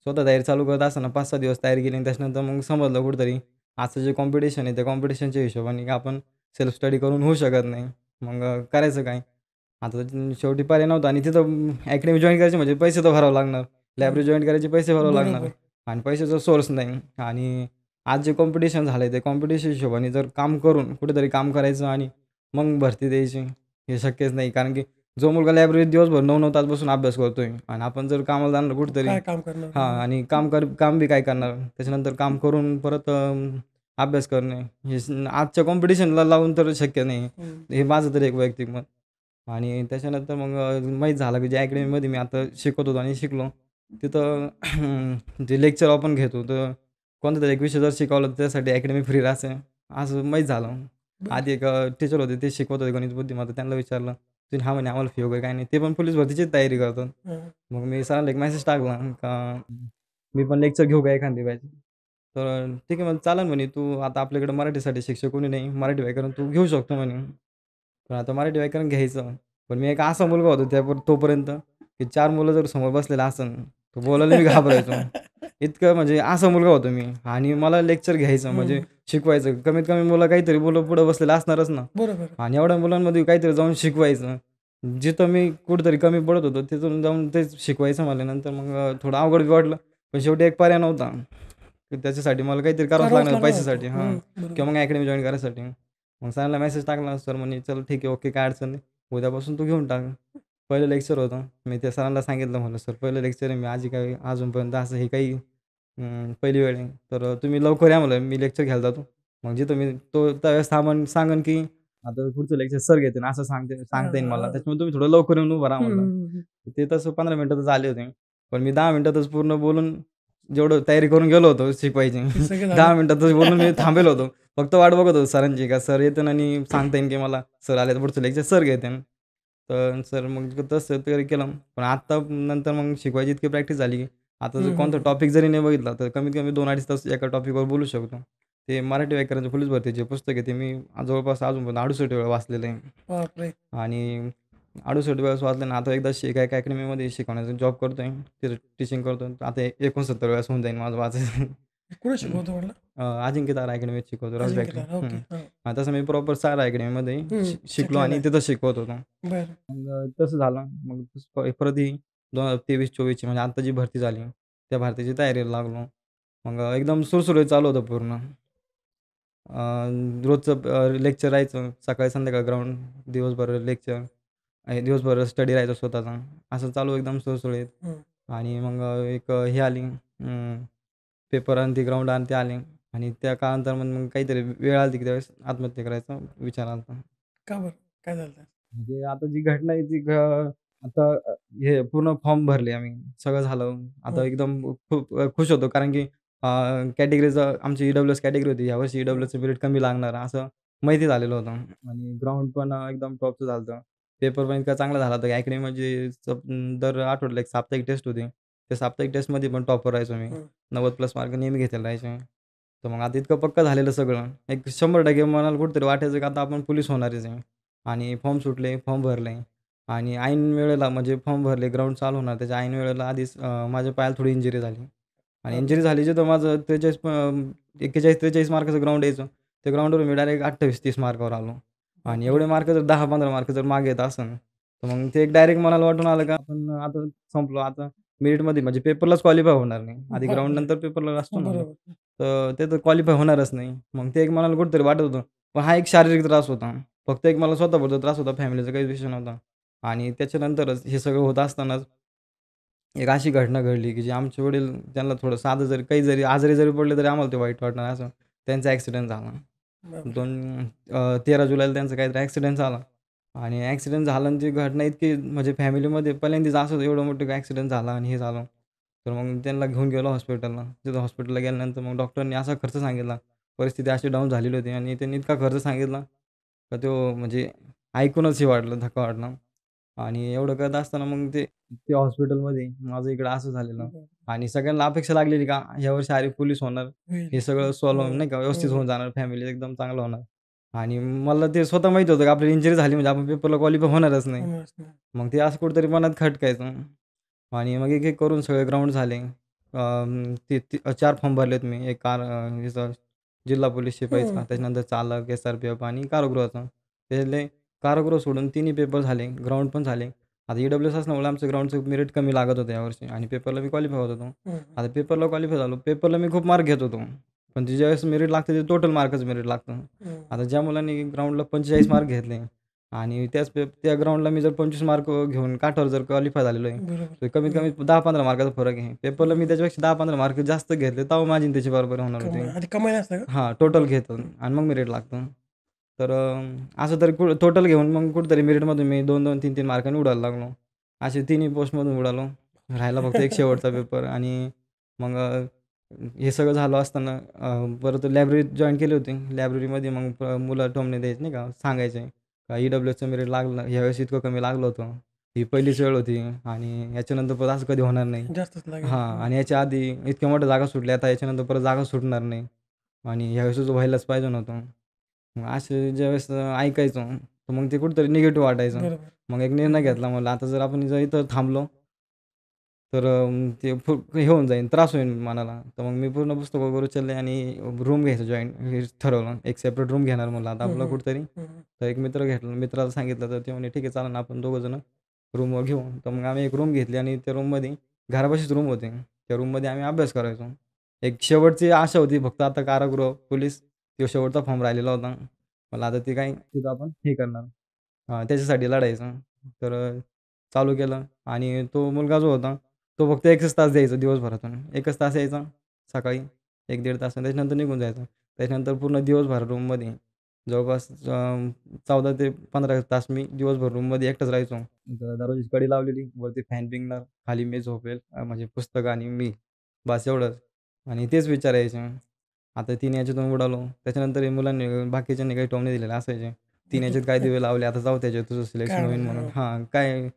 स्वतः तयारी चालू करत असताना 5-6 दिवस तयारी केली आणि त्याच्यानंतर मग समजलं कुठेतरी आजचं जे कॉम्पिटिशन आहे, त्या कॉम्पिटिशनच्या हिशोबाने आपण सेल्फ स्टडी करून होऊ शकत नाही. मग करायचं काय? आता शेवटी पर्याय नव्हता आणि तिथं अकॅडमी जॉइन करायची म्हणजे पैसे तर भरावे लागणार. लायब्ररी जॉइन करायचे पैसे भरावे लागणार बरोबर. आणि पैशाचा सोर्स नाही. आणि आज जे कॉम्पिटिशन झालं आहे, ते कॉम्पिटिशन हिशोबाने जर काम करून कुठेतरी काम करायचं आणि मग भरती द्यायची, हे शक्यच नाही. कारण की जो मुलगा लायब्ररीत दिवसभर 9-9 तास बसून अभ्यास करतोय आणि आपण जर कामाला जाणार कुठेतरी काय काम करणार? हां आणि काम बी काय करणार? त्याच्यानंतर काम करून परत अभ्यास करणे, हे आजच्या कॉम्पिटिशनला लावून तर शक्य नाही. हं. हे माझं तरी एक वैयक्तिक मत. आणि त्याच्यानंतर मग माहीत झालं की जे अकॅडमीमध्ये मी आता शिकत होतो आणि शिकलो, तिथं जे लेक्चर आपण घेतो, तर कोणता तरी एक विषय जर शिकवला तर त्यासाठी अकॅडमी फ्री राहते, असं माहीत झालं. बरं. आधी एक टीचर होते, ते शिकवत होते गणित बुद्धिमत्ता. त्यांना विचारलं, "तुम्ही हां म्हणे आम्हाला फी वगैरे काही नाही." ते पण पोलीस भरतीचीच तयारी करतात. हं. मग मी सरांना एक मेसेज टाकला का मी पण लेक्चर घेऊ का एखादी बॅच? तर ठीक आहे मग चालेल म्हणे, "तू आता आपल्याकडे मराठीसाठी शिक्षक कोणी नाही, मराठी व्याकरण तू घेऊ शकतो" म्हणे. पण आता मराठी व्याकरण घ्यायचं. पण मी एक असा मुलगा होतो तोपर्यंत, की 4 मुलं जर समोर बसलेले असन, तर बोलायला मी घाबरायचो. इतकं म्हणजे असा मुलगा होतो मी आणि मला लेक्चर घ्यायचं म्हणजे हं. शिकवायचं. कमीत कमी मुलं काहीतरी मुलं पुढं बसलेले असणारच ना बरोबर. आणि एवढ्या मुलांमध्ये काहीतरी जाऊन शिकवायचं. जिथं मी कुठेतरी कमी पडत होतो, तिथून जाऊन तेच शिकवायचं म्हणल्यानंतर मग थोडं अवघड बी वाटलं. पण शेवटी एक पर्याय नव्हता. की त्याच्यासाठी मला काहीतरी करावंच करावंच लागणार लागणार होतं. पैशासाठी हं. बरोबर. किंवा मग अकॅडमी जॉइन करायसाठी. मग सरांना मेसेज टाकला. सर म्हणे, "चल ठीक आहे, ओके, काय अडचण नाही. उद्यापासून तू घेऊन टाक." पहिलं लेक्चर होतं. मी त्या सरांना सांगितलं म्हणलं, "सर पहिलं लेक्चर आहे. मी आधी काही अजूनपर्यंत असं हे काही पहिली वेळ आहे. तर तुम्ही लवकर या म्हणलं, मी लेक्चर घ्यायला जातो. मग जिथं मी त्यावेळेस सांगेन की आता पुढचं लेक्चर सर घेतील असं हां, सांगता येईल हां, मला. हां. त्याच्यामुळे तुम्ही थोडं लवकर येऊन उभं राहा हं, म्हणलं." हं, हं. ते तसं 15 मिनिटातच आले होते. पण मी 10 मिनिटातच पूर्ण बोलून जेवढं तयारी करून गेलो होतो शिकवायची. ते सगळं 10 झालं. मिनिटातच बोलून मी थांबेल होतो. फक्त वाट बघत होतो सरांची का सर येतील आणि सांगता येईल की मला सर आले तर पुढचं लेक्चर सर घेतील. तर सर मग तसं तरी केलं. पण आत्ता नंतर मग शिकवायची इतकी प्रॅक्टिस झाली की आता जर हं, हं, कोणता हं. टॉपिक जरी नाही बघितला तर कमीत कमी 2-2.5 तास एका टॉपिकवर बोलू शकतो. ते मराठी व्याकरणाचे पोलीस भरतीचे पुस्तक आहे ते मी जवळपास अजूनपर्यंत 68 वेळा वाचलेलं आहे. बापरे! आणि 68 वेळेस वाचलं ना आता एकदा एका अकॅडमीमध्ये शिकवण्याचा जॉब करतोय. तिथं टीचिंग करतोय. आता 69 वेळेस होऊन जाईल माझं वाचायचं. कुठे शिकवतो म्हटलं? अजिंक्य तारा अकॅडमीत शिकवतो रॉयल फॅक्टरी. अजिंक्यतारा. ओके. हां. तसं मी प्रॉपर सारा अकॅडमीमध्ये शिकलो शिकलेला आणि आहे. तिथं शिकवत होतो. बरं. मग तसं झालं. मग परत ही 2023-24ची म्हणजे आता जी भरती झाली, त्या भरतीची तयारीला लागलो. मग एकदम सुरसुरीत चालू होतं पूर्ण. रोजचं लेक्चर राहायचं. सकाळी संध्याकाळी ग्राउंड, दिवसभर लेक्चर आणि दिवसभर स्टडी राहायचा स्वतःचा. असं चालू एकदम सुळसुळीत. हं. आणि मग हे आली पेपर आणि ते ग्राउंड आणि ते आले आणि त्या काळानंतर मग काहीतरी वेळ आली की त्यावेळेस आत्महत्या करायचा विचार आला होता. का बरं? काय झालं? म्हणजे आता जी घटना आहे ती आता हे पूर्ण फॉर्म भरले आम्ही. सगळं झालं. आता हं. एकदम खूप खुश होतो कारण की कॅटेगरीचं आमची ई-डब्ल्यू-एस कॅटेगरी होती. यावर्षी हं. ई-डब्ल्यू-एसचं पिरियड कमी लागणार असं माहिती झालेलं होतं आणि ग्राउंड पण एकदम टॉपचं झालं होतं. पेपर पण इतका चांगला झाला होता की अकॅडमीमध्ये दर आठवड्याला एक साप्ताहिक टेस्ट होती. त्या साप्ताहिक टेस्टमध्ये पण टॉपर राहायचो मी. हं. 90 प्लस मार्क नेहमी घेतलेले राहायचे. तर मग आता इतकं पक्कं झालेलं सगळं. एक 100% मनाला कुठेतरी वाटायचं की आता आपण पोलीस होणारच आहे. आणि फॉर्म सुटले, फॉर्म भरले आणि ऐन वेळेला म्हणजे फॉर्म भरले, ग्राउंड चालू होणार त्याच्या ऐन वेळेला आधीच माझ्या पायाला थोडी इंजुरी झाली. आणि अरे! इंजुरी झाली जिथं माझं 41-43 मार्काचं ग्राउंड यायचं. त्या ग्राउंडवर मी डायरेक्ट 28-30 मार्कावर आलो. आणि बापरे! एवढे मार्क जर 10-15 मार्क जर मागे येत असेल, तर मग ते एक डायरेक्ट मनाला वाटून आलं, का आपण आता संपलो. आता मेरिटमध्ये म्हणजे पेपरलाच क्वालिफाय होणार नाही. आधी ग्राउंड बापरे! नंतर पेपरला असतो ना. बरोबर. तर ते तर क्वालिफाय होणारच नाही. मग ते एक मनाला कुठेतरी वाटत होतं. पण हा एक शारीरिक त्रास होता. फक्त एक मला स्वतःपुरता त्रास होता, फॅमिलीचा काही विषय नव्हता. आणि त्याच्यानंतरच हे सगळं होत असतानाच एक अशी घटना घडली, की जे आमचे वडील त्यांना थोडं साधं जरी काही जरी आजारी जरी पडले तरी आम्हाला ते वाईट वाटणार असं त्यांचा ॲक्सिडेंट झाला. बापरे! 13 जुलैला त्यांचा काहीतरी ॲक्सिडेंट झाला आणि ॲक्सिडेंट झाला आणि ती घटना इतकी म्हणजे फॅमिलीमध्ये पहिल्यांदाच असं एवढं मोठं ॲक्सिडेंट झाला आणि हे झालं. तर मग त्यांना घेऊन गेलो हॉस्पिटलला. तिथं हॉस्पिटलला गेल्यानंतर मग डॉक्टरांनी असा खर्च सांगितला. परिस्थिती अशी डाऊन झालेली होती आणि त्यांनी इतका खर्च सांगितला, का तो म्हणजे ऐकूनच हे वाटलं, धक्का वाटला. आणि एवढं करत असताना मग ते ते हॉस्पिटलमध्ये माझं इकडं असं झालेलं बरं. आणि सगळ्यांना अपेक्षा लागलेली का यावर्षी अरे पोलीस होणार. होईल. हे हं. सगळं सॉल्व्ह हो. नाही का व्यवस्थित हो. होऊन जाणार, फॅमिली एकदम चांगलं होणार. आणि मला ते स्वतः माहीत होतं की आपल्याला इंजुरी झाली म्हणजे आपण पेपरला क्वालिफाय होणारच नाही. होणारच नाही. मग ते असं कुठेतरी मनात खटकायचं आणि मग एक-एक करून सगळे ग्राउंड झाले. ते 4 फॉर्म भरलेत मी. एक ह्याचा जिल्हा पोलीस शिपाईचा, हं. त्याच्यानंतर चालक, एस-आर-पी-एफ आणि कारागृहाचा. त्यातले कारागृह सोडून तिन्ही पेपर झाले, ग्राउंड पण झाले. आता ई-डब्ल्यू-एस असल्यामुळे आमचं ग्राउंडचं मेरिट कमी लागत होतं यावर्षी आणि पेपरला मी क्वालिफाय होत होतो. हं. आता पेपरला क्वालिफाय झालो. पेपरला मी खूप मार्क घेत होतो. पण ते ज्यावेळेस मेरिट लागतं ते टोटल मार्कच मेरिट लागतं. हं. आता ज्या मुलांनी ग्राउंडला 45 मार्क घेतले आणि त्या ग्राउंडला मी जर 25 मार्क घेऊन काठावर जर क्वालिफाय झालेलो आहे, बरोबर. तर कमीत हं. कमी 10-15 मार्काचा फरक आहे. पेपरला मी हं. त्याच्यापेक्षा 10-15 मार्क जास्त घेतले, तेव्हा माझी आणि त्याची बरोबरी होणार होती. आधी कमाई नसतं का? हां, टोटल बरं. घेतो हं. आणि मग मेरिट लागतं. तर असं तरी टोटल घेऊन मग कुठेतरी मेरिटमधून मी 2-2, 3-3 मार्कांनी उडायला लागलो. असे तिन्ही पोस्टमधून उडालो. राहिला फक्त एक शेवटचा पेपर आणि मग हे सगळं झालं असताना परत लायब्ररीत जॉइन केली होती. लायब्ररीमध्ये मग मुलं टोमणे द्यायचे नाही का, सांगायचे का ई-डब्ल्यू-एसचं मेरिट लागलं, ह्यावेळेस इतकं कमी लागलं होतं. ही पहिलीच वेळ होती आणि याच्यानंतर परत असं कधी होणार नाही. जास्तच लागेल. हां हं. आणि याच्या आधी इतक्या मोठ्या जागा सुटल्या, आता याच्यानंतर परत जागा सुटणार नाही आणि ह्यावेळेस व्हायलाच पाहिजे नव्हतं. मग असे ज्यावेळेस ऐकायचो, तर मग ते कुठेतरी निगेटिव्ह वाटायचं. बरोबर. मग एक निर्णय हं. घेतला म्हणलं आता जर आपण जर इथं थांबलो, तर ते हे होऊन जाईल, त्रास होईल मनाला. तर मग मी पूर्ण पुस्तक वगैरे उचलले आणि रूम घ्यायचं हे ठरवलं. एक सेपरेट रूम घेणार म्हणलं आता हं, आपलं हं. कुठेतरी. हं. तर एक मित्र घेतला. मित्राला सांगितलं तर ते म्हणे, "ठीक आहे चालेल ना, आपण दोघं जण रूमवर घेऊ." तर मग आम्ही एक रूम घेतली आणि त्या रूममध्ये घरापाशीच रूम होते. त्या रूममध्ये आम्ही अभ्यास करायचो. एक शेवटची आशा होती फक्त आता कारागृह, पोलीस तो शेवटचा फॉर्म राहिलेला होता. मला आता ते काय तिथं आपण हे करणार त्याच्यासाठी लढायचं. तर चालू केलं आणि तो मुलगा जो होता, तो फक्त 1च तास द्यायचा दिवसभरातून. 1च तास यायचा सकाळी 1-1.5 तास आणि त्याच्यानंतर निघून जायचा. त्याच्यानंतर पूर्ण दिवसभर रूममध्ये जवळपास 14 ते 15 तास मी दिवसभर रूममध्ये एकटाच राहायचो. दरवाजाची कडी लावलेली, वरती फॅन पिंगणार, खाली मी झोपेल म्हणजे पुस्तकं आणि मी, बस एवढंच. आणि तेच विचार यायचे. आता 3 याच्यातून उडालो. त्याच्यानंतर हे मुलांनी बाकीच्यांनी काही टोमणे दिलेले असायचे. 3 याच्यात काय दिवे लावले, आता जाऊ त्याच्यात तुझं सिलेक्शन काय होईल होणार? म्हणून. हो. हां, काय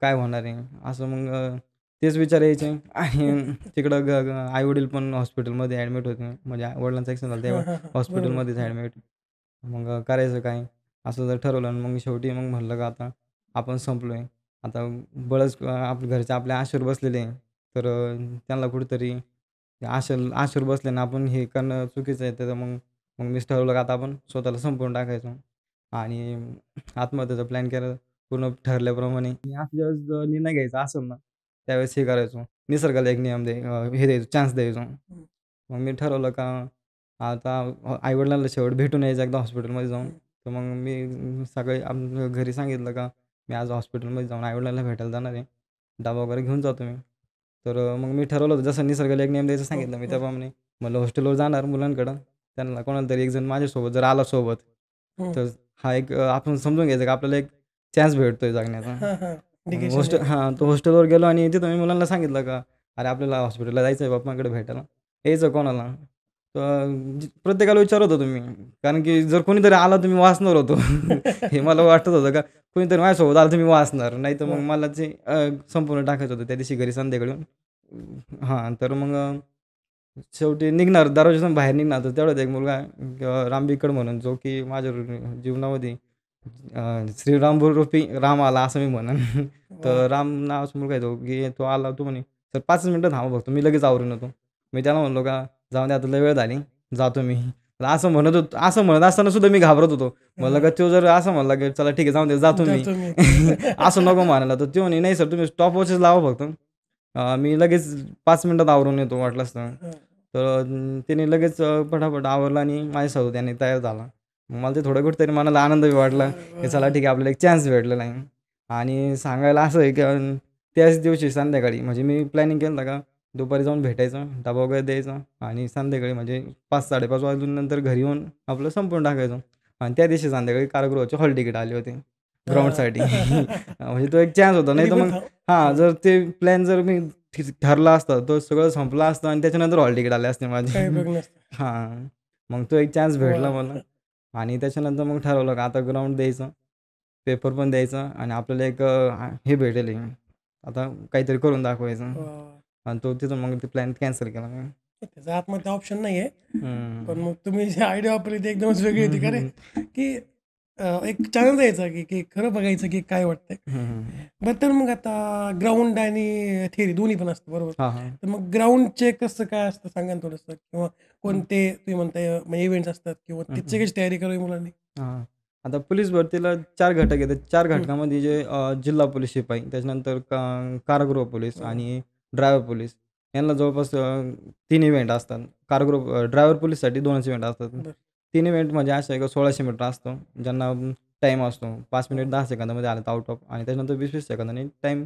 काय होणार आहे? असं मग तेच विचार यायचे आणि तिकडं आई-वडील पण हॉस्पिटलमध्ये ॲडमिट होते. म्हणजे वडिलांचं ॲक्सिडेंट झालं हां, तेव्हा हां, हां. बरोबर. हॉस्पिटलमध्येच हं. ॲडमिट. मग करायचं काय? असं जर ठरवलं आणि मग शेवटी मग म्हणलं का आता आपण संपलोय. आता बळच आपल्या घरचे आपल्या आशेवर बसलेले आहे. तर त्यांना कुठेतरी ते आशेवर बसले ना आपण हे करणं चुकीचं आहे. तर मग मग मीच ठरवलं का आता आपण स्वतःला संपवून टाकायचं आणि आत्महत्येचा प्लॅन केला पूर्ण ठरल्याप्रमाणे. आणि असं ज्यावेळेस निर्णय घ्यायचा असेल ना, त्यावेळेस हे करायचो. निसर्गाला एक नियम हे द्यायचो, चान्स द्यायचो. हं, मग मी ठरवलं का आता आई-वडिलांना शेवट भेटून यायचं एकदा हॉस्पिटलमध्ये जाऊन. हं. तर मग मी सकाळी घरी सांगितलं का मी आज हॉस्पिटलमध्ये जाऊन आई-वडिलांना भेटायला जाणार आहे. डबा वगैरे घेऊन जातो मी. तर मग मी ठरवलं होतं जसं निसर्गाला एक नियम द्यायचं हो, सांगितलं मी हो. त्याप्रमाणे म्हणलं हॉस्टेलवर जाणार मुलांकडं. त्यांना कोणाला तरी एक जण माझ्यासोबत जर आला सोबत, हं. तर हा एक आपण समजून घ्यायचं की आपल्याला एक चान्स भेटतोय जगण्याचा. हां, हां. मग इंडिकेशन आहे. तो हॉस्टेलवर गेलो आणि तिथं मी मुलांना सांगितलं का, "अरे आपल्याला हॉस्पिटलला जायचं आहे पप्पांकडे भेटायला." यायचं कोणाला? तर प्रत्येकाला विचारत होतो मी. कारण की जर कोणीतरी आला तर मी वाचणार होतो. हे मला वाटत होतं का कोणीतरी माझ्यासोबत आलं तर मी वाचणार. नाहीतर मग हां. मला ते संपूर्ण टाकायचं होतं त्या दिवशी घरी संध्याकाळी येऊन. हां, तर मग शेवटी निघणार दरवाजातून बाहेर निघणार तर तेवढ्यात एक मुलगा रामबिकड म्हणून जो की माझ्या जीवनामध्ये श्रीरामरूपी राम आला असं मी म्हणेन. वाह! तर राम नावाचा मुलगा आहे तो, की तो आला तो म्हणे, "सर 5 मिनिटं थांबा फक्त मी लगेच आवरून येतो." मी त्याला म्हणलो का, "जाऊ दे आता लय वेळ झाली, जातो मी." तर असं म्हणत असताना सुद्धा मी घाबरत होतो. म्हणलं हां. का तो जर असं म्हणला की "चला ठीक आहे जाऊ दे, जातो मी." जातो मी. असं नको म्हणायला. तर तो म्हणे, "नाही सर तुम्ही स्टॉपवॉचच लावा फक्त. मी लगेच 5 मिनिटात आवरून येतो वाटलंच तर." हां. तर त्याने लगेच पटापट आवरलं आणि माझ्यासोबत त्याने तयार झाला. मग मला ते थोडं कुठेतरी मनाला आनंद बी वाटला, की चला वाह! ठीक आहे आपल्याला एक चान्स भेटलेला आहे. आणि सांगायला असं आहे, की त्याच दिवशी संध्याकाळी म्हणजे मी प्लॅनिंग केलं होतं का दुपारी जाऊन भेटायचं, डबा वगैरे द्यायचा आणि संध्याकाळी म्हणजे 5-5:30 वाजल्यानंतर घरी येऊन आपलं संपवून टाकायचं. आणि त्या दिवशी संध्याकाळी कारागृहाचे हॉल तिकीट आले होते ग्राउंडसाठी. म्हणजे तो एक चान्स होता. तरी नाहीतर पण मग हां. जर ते प्लॅन जर मी ठरला असता, तर सगळं संपलं असतं आणि त्याच्यानंतर हॉल तिकीट आले असते माझे. काही उपयोग नसतो. हां. मग तो एक चान्स भेटला मला वाह! आणि त्याच्यानंतर मग ठरवलं का आता ग्राउंड द्यायचं, पेपर पण द्यायचा आणि आपल्याला एक हे भेटेल आहे, आता काहीतरी करून दाखवायचं वाह! आणि तिथून मग ते प्लॅन कॅन्सल केला मी. त्याचा आतमध्ये ऑप्शन नाहीये. पण हं. मग तुम्ही जी आयडिया वापरली ती एकदमच वेगळी हं, होती. का रे? हं, की एक चान्स द्यायचा की खरं बघायचं की काय वाटतंय. हं, हं. बरं तर मग आता ग्राउंड आणि थिअरी दोन्ही पण असतं बरोबर. हां, हां. तर मग ग्राउंडचे कसं काय असतं सांगा ना थोडंसं? किंवा हं, कोणते तुम्ही म्हणताय म्हणजे इव्हेंट्स असतात किंवा हं, त्याची हं. कशी तयारी करावी मुलांनी? हां. आता पोलीस भरतीला 4 घटक आहेत. 4 हं. घटकामध्ये जे जिल्हा पोलीस शिपाई, त्याच्यानंतर कारागृह पोलीस हां. आणि ड्रायव्हर पोलीस यांना जवळपास 3 इव्हेंट असतात. ड्रायव्हर पोलीससाठी 2च इव्हेंट असतात. बरं. 3 इव्हेंट म्हणजे असे आहे की 1600 मीटर असतो. ज्यांना टाईम असतो. 5 मिनिट हां. 10 सेकंदामध्ये आलं तर आउट ऑफ आणि त्याच्यानंतर 20-20 सेकंदांनी टाईम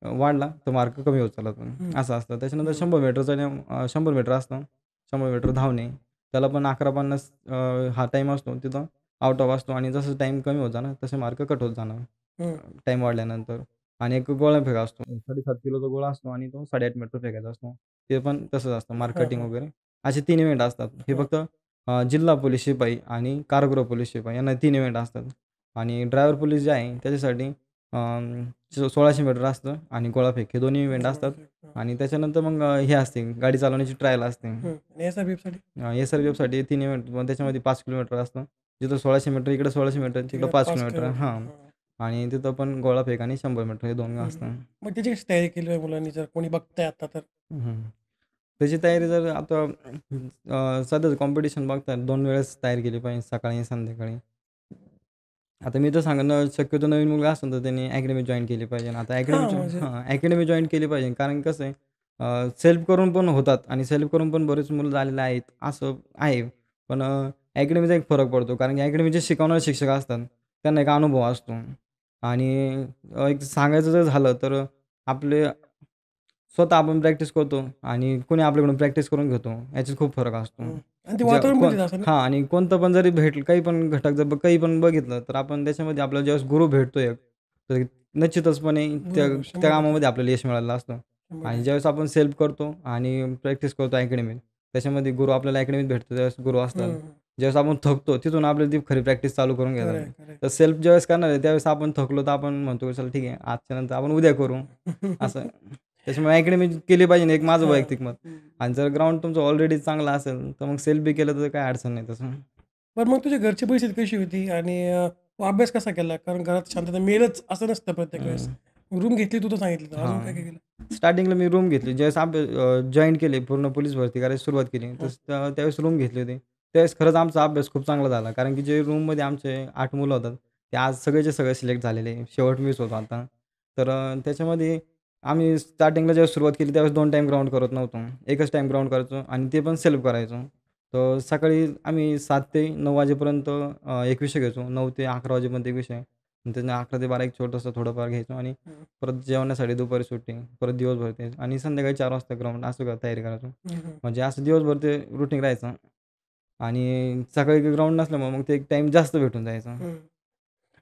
वाढला तर मार्क कमी होत चालला हं. असं असतं. त्याच्यानंतर हं. 100 मीटरचा 100 मीटर असतं. 100 मीटर धावणे. त्याला पण 11:50 हा टाईम असतो. तिथं आउट ऑफ असतो आणि जसं टाईम कमी होत जाणार तसे मार्क कट होत जाणार हं. टाईम वाढल्यानंतर. आणि एक गोळा फेक असतो. 7.5 किलोचा गोळा असतो आणि तो 8.5 मीटर फेकायचा असतो. ते पण तसंच असतं मार्क हां, कटिंग हां. वगैरे. असे 3 इव्हेंट असतात. हे हं. फक्त जिल्हा पोलीस शिपाई आणि कारागृह पोलीस शिपाई यांना 3 इव्हेंट असतात. आणि ड्रायव्हर पोलीस जे आहे त्याच्यासाठी 1600 मीटर असतं आणि गोळाफेक हे दोन्ही इव्हेंट असतात. हां. आणि त्याच्यानंतर मग हे असते गाडी चालवण्याची ट्रायल असते. हं. आणि एस-आय-बी-एफसाठी? एस-आर-पी-एफसाठी 3 इव्हेंट मग त्याच्यामध्ये 5 किलोमीटर असतं. जिथं 1600 मीटर इकडे 1600 मीटर तिकडं तिकडे 5 5 किलोमीटर किलोमीटर. हां. हां. आणि तिथं पण गोळाफेक आणि 100 मीटर हे 2 हं, हं. असतं. मग त्याची कशी तयारी केली आहे मुलांनी जर कोणी बघतंय आता तर? हं. त्याची तयारी जर आता सध्याचं कॉम्पिटिशन बघता 2 वेळेस तयारी केली पाहिजे सकाळी आणि संध्याकाळी. आता मी तर सांगेन शक्यतो नवीन मुलगा असेल तर त्यांनी अकॅडमी जॉइन केली पाहिजे. आता हां, म्हणजे अकॅडमी जॉइन केली पाहिजे. कारण कसं आहे सेल्फ करून पण होतात आणि सेल्फ करून पण बरेच मुलं झालेले आहेत, असं आहे. पण अकॅडमीचा एक फरक पडतो. कारण की अकॅडमीचे शिकवणारे शिक्षक असतात, त्यांना एक अनुभव असतो. आणि एक सांगायचं जर झालं तर आपले स्वतः आपण प्रॅक्टिस करतो आणि कोणी आपल्याकडून प्रॅक्टिस करून घेतो, याच्यात खूप फरक असतो. हं. आणि ते वातावरण पण तिथं असेल ना? हां आणि कोणतं पण जरी भेटलं, काही पण घटक जर काही पण बघितलं, तर आपण त्याच्यामध्ये आपल्याला ज्यावेळेस गुरु भेटतो एक, तर निश्चितचपणे त्या बरोबर. त्या 100% कामामध्ये आपल्याला यश मिळालेलं असतं. आणि 100%. ज्यावेळेस आपण सेल्फ करतो आणि प्रॅक्टिस करतो अकॅडमीत, त्याच्यामध्ये गुरु आपल्याला अकॅडमीत भेटतो, त्यावेळेस गुरु असतात. हं. ज्यावेळेस आपण थकतो, तिथून आपल्याला ती खरी प्रॅक्टिस चालू करून खरं घेतात. आहे, खरं आहे. तर सेल्फ ज्यावेळेस करणार आहे, त्यावेळेस आपण थकलो, तर आपण म्हणतो, "चला ठीक आहे, आजच्या नंतर आपण उद्या करू." असं. त्याच्यामुळे अकॅडमी केली पाहिजे एक माझं हां. वैयक्तिक मत. हं. आणि जर ग्राउंड तुमचं ऑलरेडी चांगलं असेल, तर मग सेल्फ बी केलं तर काही अडचण नाही तसं. बरं मग तुझ्या घरची परिस्थिती कशी होती आणि तू अभ्यास कसा केला? कारण घरात शांतता मिळेलच असं नसतं प्रत्येक वेळेस. हं. रूम घेतली तू तर सांगितलं तर अजून हां. काय काय केलं? स्टार्टिंगला मी रूम घेतली. ज्यावेळेस जॉइन केले, पूर्ण पोलीस भरती करायला सुरुवात केली. हं. त्यावेळेस रूम घेतली होती. त्यावेळेस खरंच आमचा अभ्यास खूप चांगला झाला. कारण की जे रूममध्ये आमचे 8 मुलं होतात, ते आज सगळेच्या सगळे सिलेक्ट झालेले. शेवट मीच होतो आता. तर त्याच्यामध्ये आम्ही स्टार्टिंगला जेव्हा सुरुवात केली त्यावेळेस 2 टाईम ग्राउंड करत नव्हतो. एकच टाईम ग्राउंड करायचो आणि ते पण सेल्फ करायचो. तर सकाळी आम्ही 7 ते 9 वाजेपर्यंत एक विषय घ्यायचो. 9 ते 11 वाजेपर्यंत एक विषय. त्याच्यानंतर 11 ते 12 एक छोटंसं थोडंफार घ्यायचो आणि हं. परत जेवणासाठी दुपारी सुट्टी, परत दिवसभर तेच आणि संध्याकाळी 4 वाजता ग्राउंड असं तयारी करायचो. हं, हं. म्हणजे असं दिवसभर ते रुटीन राहायचं आणि सकाळी ग्राउंड नसल्यामुळे मग ते एक टाईम जास्त भेटून जायचा. हं.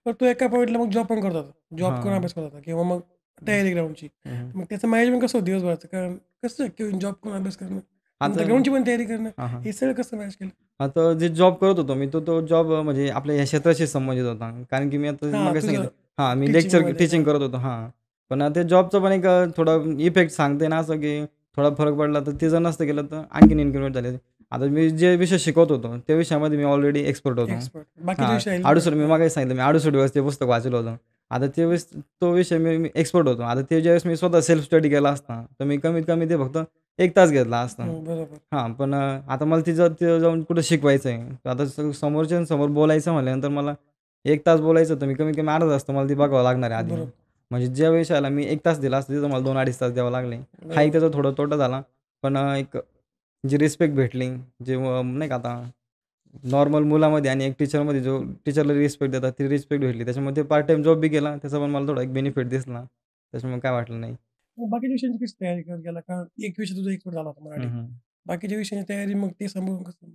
तर तू एका पॉइंटला मग जॉब पण करत होता. जॉब करून हां. अभ्यास करत होता किंवा मग हं, तयारी ग्राउंडची. हं, हं. मग त्याचं मॅनेजमेंट कसं होतं दिवसभराचं? कारण कसं शक्य होईल जॉब करून अभ्यास करणं, नंतर आता ग्राउंडची पण तयारी करणं, हां, हां. हे सगळं कसं मॅनेज केलं? आता जे जॉब करत होतो मी, तो जॉब म्हणजे आपल्या या क्षेत्राशी संबंधित होता. कारण की मी आता हां, मगाशी तुझं सांगितलं हां, मी टीचिंगमध्ये टीचिंग हां. करत होतो. हां. पण ते जॉबचं पण एक थोडा इफेक्ट सांगते ना असं की थोडा फरक पडला तर ते जर नसतं केलं तर आणखीन इन्क्रिमेंट झाले. आता मी जे विषय शिकवत होतो, त्या विषयामध्ये मी ऑलरेडी एक्सपर्ट होतो. एक्सपर्ट. बाकीचे हां, विषय राहिले थोडे. 68 मी हां. मगाशी सांगितलं मी 68 वेळेस ते पुस्तक वाचलं होतं. आता त्यावेळेस तो विषय मी एक्सपर्ट होतो. आता ते ज्यावेळेस मी स्वतः सेल्फ स्टडी केला असता, तर मी कमीत कमी ते फक्त 1 तास घेतला असता. बरोबर. हां, पण आता मला तिथं जाऊन कुठं शिकवायचं आहे. तर आता समोरच्यासमोर बोलायचं म्हटल्यानंतर मला 1 तास बोलायचं तर मी कमीत कमी अर्धा तास तर मला ते बघावं लागणार आहे आधी. बरोबर. म्हणजे ज्या विषयाला मी 1 तास दिला असता तिथं मला 2-2.5 तास द्यावे लागले. हा एक बरोबर. त्याचा थोडा तोटा झाला. पण एक जी रिस्पेक्ट भेटली, जे नाही का आता नॉर्मल मुलामध्ये आणि एक टीचरमध्ये जो टीचरला रिस्पेक्ट देतात ती रिस्पेक्ट भेटली. त्याच्यामध्ये पार्ट टाईम जॉब बी केला. त्याचा पण मला थोडा एक बेनिफिट दिसला. त्याच्यामुळे काय वाटलं नाही. मग बाकीच्या विषयांची कशी तयारी करत गेला? कारण एक विषय तुझा एक्सपर्ट झाला होता हं, मराठी. हं. बाकीच्या विषयांची तयारी मग ते सांभाळून कसं?